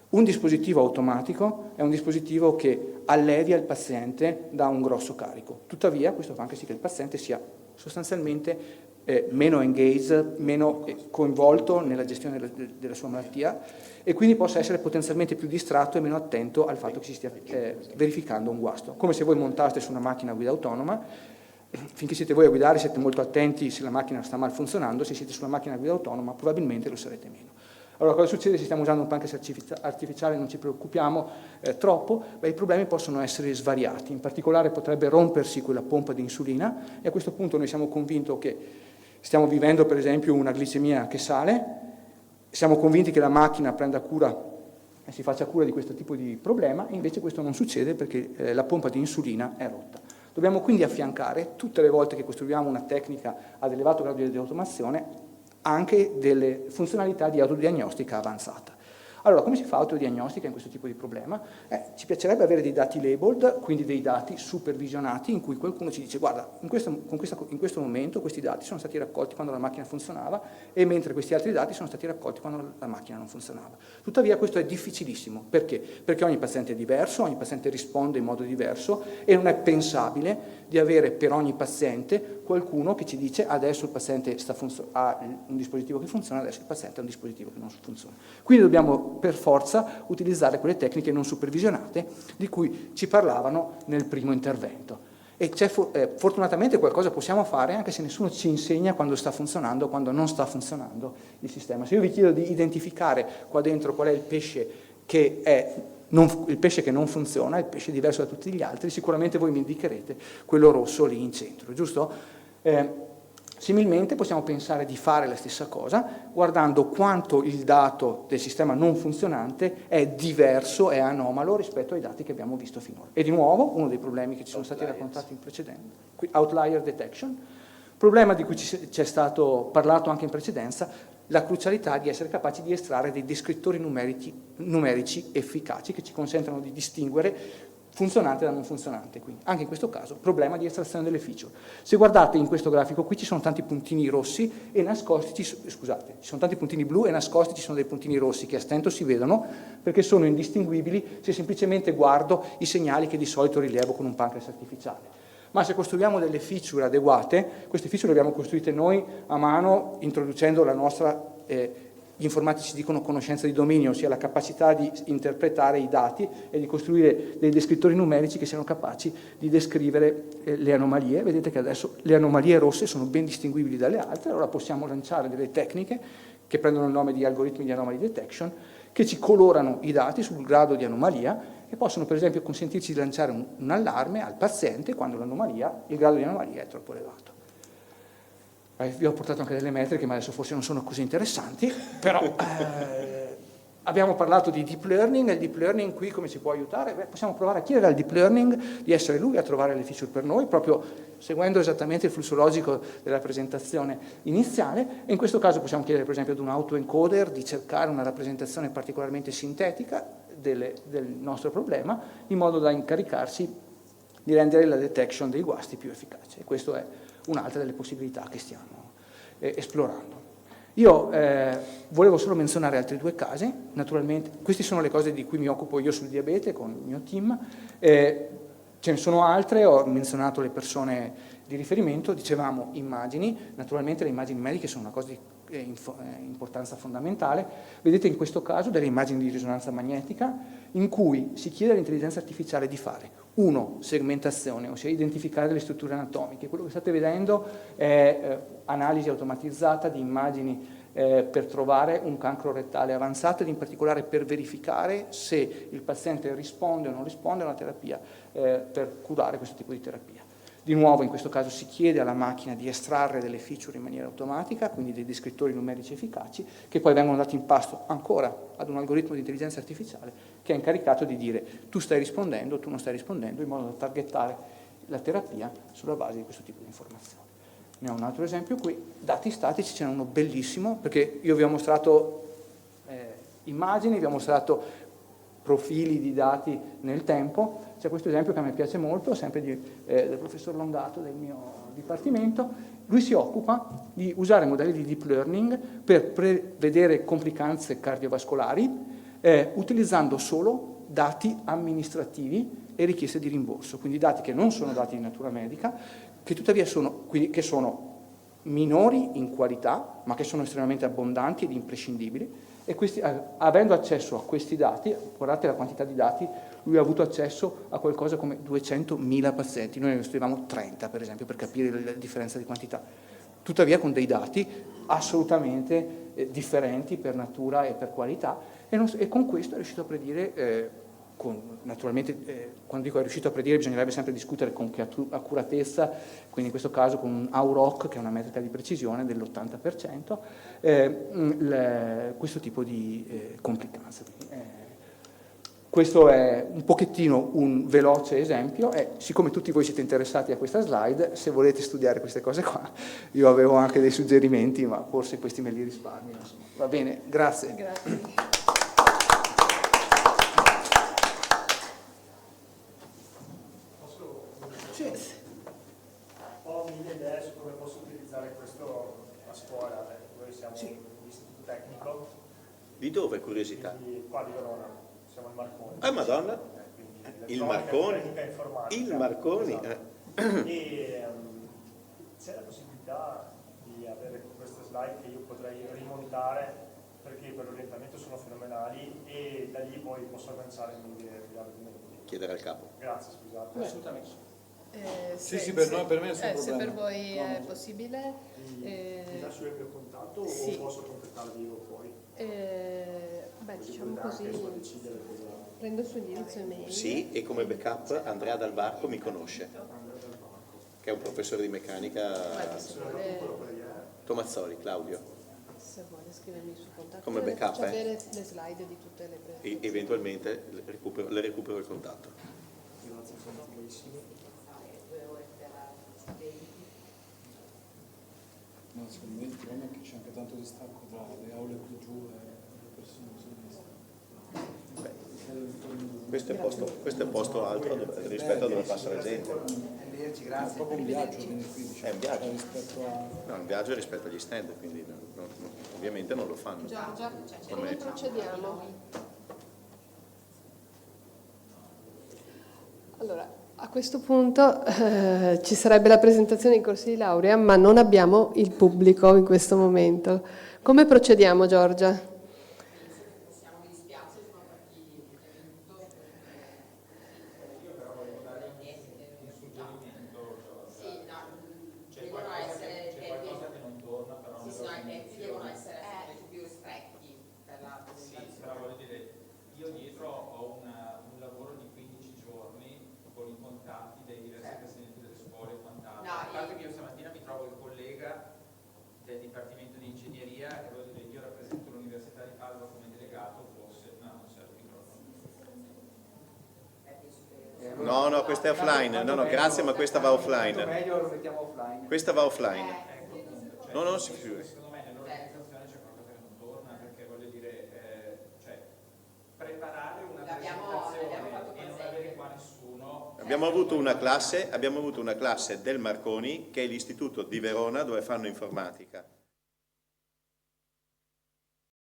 Un dispositivo automatico è un dispositivo che allevia il paziente da un grosso carico, tuttavia questo fa anche sì che il paziente sia sostanzialmente meno engaged, meno coinvolto nella gestione della sua malattia e quindi possa essere potenzialmente più distratto e meno attento al fatto che si stia verificando un guasto. Come se voi montaste su una macchina a guida autonoma, finché siete voi a guidare siete molto attenti se la macchina sta mal funzionando, se siete sulla macchina a guida autonoma probabilmente lo sarete meno. Allora cosa succede se stiamo usando un pancreas artificiale e non ci preoccupiamo troppo? Beh, i problemi possono essere svariati, in particolare potrebbe rompersi quella pompa di insulina e a questo punto noi siamo convinti che stiamo vivendo per esempio una glicemia che sale, siamo convinti che la macchina prenda cura e si faccia cura di questo tipo di problema e invece questo non succede perché la pompa di insulina è rotta. Dobbiamo quindi affiancare tutte le volte che costruiamo una tecnica ad elevato grado di automazione anche delle funzionalità di autodiagnostica avanzata. Allora, come si fa autodiagnostica in questo tipo di problema? Ci piacerebbe avere dei dati labeled, quindi dei dati supervisionati in cui qualcuno ci dice guarda, in questo momento questi dati sono stati raccolti quando la macchina funzionava e mentre questi altri dati sono stati raccolti quando la macchina non funzionava. Tuttavia questo è difficilissimo. Perché? Perché ogni paziente è diverso, ogni paziente risponde in modo diverso e non è pensabile di avere per ogni paziente qualcuno che ci dice adesso il paziente ha un dispositivo che funziona, adesso il paziente ha un dispositivo che non funziona. Quindi dobbiamo per forza utilizzare quelle tecniche non supervisionate di cui ci parlavano nel primo intervento. E fortunatamente qualcosa possiamo fare anche se nessuno ci insegna quando sta funzionando o quando non sta funzionando il sistema. Se io vi chiedo di identificare qua dentro qual è il pesce che non funziona, il pesce diverso da tutti gli altri, sicuramente voi mi indicherete quello rosso lì in centro, giusto? Similmente possiamo pensare di fare la stessa cosa guardando quanto il dato del sistema non funzionante è diverso, è anomalo rispetto ai dati che abbiamo visto finora. E di nuovo uno dei problemi che ci sono stati raccontati in precedenza, outlier detection, problema di cui ci è stato parlato anche in precedenza, la crucialità di essere capaci di estrarre dei descrittori numerici efficaci che ci consentano di distinguere funzionante da non funzionante, quindi anche in questo caso problema di estrazione delle feature. Se guardate in questo grafico qui ci sono tanti puntini rossi e nascosti, ci sono tanti puntini blu e nascosti ci sono dei puntini rossi che a stento si vedono perché sono indistinguibili se semplicemente guardo i segnali che di solito rilevo con un pancreas artificiale. Ma se costruiamo delle feature adeguate, queste feature le abbiamo costruite noi a mano introducendo la nostra gli informatici dicono conoscenza di dominio, ossia la capacità di interpretare i dati e di costruire dei descrittori numerici che siano capaci di descrivere le anomalie. Vedete che adesso le anomalie rosse sono ben distinguibili dalle altre, allora possiamo lanciare delle tecniche che prendono il nome di algoritmi di anomaly detection, che ci colorano i dati sul grado di anomalia e possono per esempio consentirci di lanciare un allarme al paziente quando il grado di anomalia è troppo elevato. Vi ho portato anche delle metriche, ma adesso forse non sono così interessanti, però abbiamo parlato di deep learning, e il deep learning qui come ci può aiutare? Beh, possiamo provare a chiedere al deep learning di essere lui a trovare le feature per noi, proprio seguendo esattamente il flusso logico della presentazione iniziale, e in questo caso possiamo chiedere per esempio ad un autoencoder di cercare una rappresentazione particolarmente sintetica del nostro problema, in modo da incaricarsi di rendere la detection dei guasti più efficace. E questa è un'altra delle possibilità che stiamo esplorando. Io volevo solo menzionare altri 2 casi, naturalmente queste sono le cose di cui mi occupo io sul diabete con il mio team, ce ne sono altre, ho menzionato le persone di riferimento, dicevamo immagini, naturalmente le immagini mediche sono una cosa di importanza fondamentale. Vedete in questo caso delle immagini di risonanza magnetica in cui si chiede all'intelligenza artificiale di fare segmentazione, ossia identificare delle strutture anatomiche. Quello che state vedendo è analisi automatizzata di immagini per trovare un cancro rettale avanzato ed in particolare per verificare se il paziente risponde o non risponde a una terapia per curare questo tipo di terapia. Di nuovo in questo caso si chiede alla macchina di estrarre delle feature in maniera automatica, quindi dei descrittori numerici efficaci, che poi vengono dati in pasto ancora ad un algoritmo di intelligenza artificiale che è incaricato di dire tu stai rispondendo, tu non stai rispondendo, in modo da targettare la terapia sulla base di questo tipo di informazioni. Ne ho un altro esempio qui, dati statici, ce n'è uno bellissimo, perché io vi ho mostrato immagini, vi ho mostrato profili di dati nel tempo. C'è questo esempio che a me piace molto, sempre del professor Longato del mio dipartimento. Lui si occupa di usare modelli di deep learning per prevedere complicanze cardiovascolari utilizzando solo dati amministrativi e richieste di rimborso, quindi dati che non sono dati di natura medica, che tuttavia sono minori in qualità, ma che sono estremamente abbondanti ed imprescindibili, e avendo accesso a questi dati, guardate la quantità di dati, lui ha avuto accesso a qualcosa come 200.000 pazienti, noi ne studiavamo 30 per esempio, per capire la differenza di quantità, tuttavia con dei dati assolutamente differenti per natura e per qualità, e con questo è riuscito a predire, naturalmente quando dico è riuscito a predire bisognerebbe sempre discutere con che accuratezza, quindi in questo caso con un AUROC, che è una metrica di precisione dell'80%, questo tipo di complicanze. Questo è un pochettino un veloce esempio, e siccome tutti voi siete interessati a questa slide, se volete studiare queste cose qua, io avevo anche dei suggerimenti, ma forse questi me li risparmio. Insomma. Va bene, grazie. Grazie. Ho mille idee su come posso utilizzare questo a scuola. Noi siamo un istituto tecnico. Di dove, curiosità? Qua di Verona, siamo al Marconi. Ah, Madonna! Il Marconi? Il Marconi? Esatto. E c'è la possibilità di avere queste slide che io potrei rimontare, perché per l'orientamento sono fenomenali, e da lì poi posso agganciare gli argomenti. Chiedere al capo. Grazie, scusate. Assolutamente. Sì, per me è nessun se problema. per voi è possibile. Ti lascio il mio contatto sì. o posso contattarvi io poi? Diciamo così, Decidere cosa... prendo il suo indirizzo email. Sì, e come backup Andrea Dal Varco mi conosce, che è un professore di meccanica. Tomazzoli, Claudio. Se vuole scrivermi il suo contatto. Come backup, faccio avere le slide di tutte le presentazioni. E eventualmente le recupero il contatto. Grazie, sono bellissimi. No, secondo me il problema è che c'è anche tanto distacco tra le aule qui giù e le persone che sono Questo è posto altro rispetto a dove passa la gente. È proprio un viaggio venire qui, diciamo, È un viaggio. rispetto a... No, un viaggio rispetto agli stand, quindi ovviamente non lo fanno. Giorgia, come procediamo? Allora, a questo punto ci sarebbe la presentazione dei corsi di laurea, ma non abbiamo il pubblico in questo momento. Come procediamo, Giorgia? No, questa è offline. No, grazie, ma questa va offline. Meglio lo mettiamo offline. Questa va offline. No, si figuri. Secondo me nell'organizzazione c'è qualcosa che non torna, perché voglio dire, cioè, preparare una abbiamo avuto una classe del Marconi, che è l'istituto di Verona dove fanno informatica.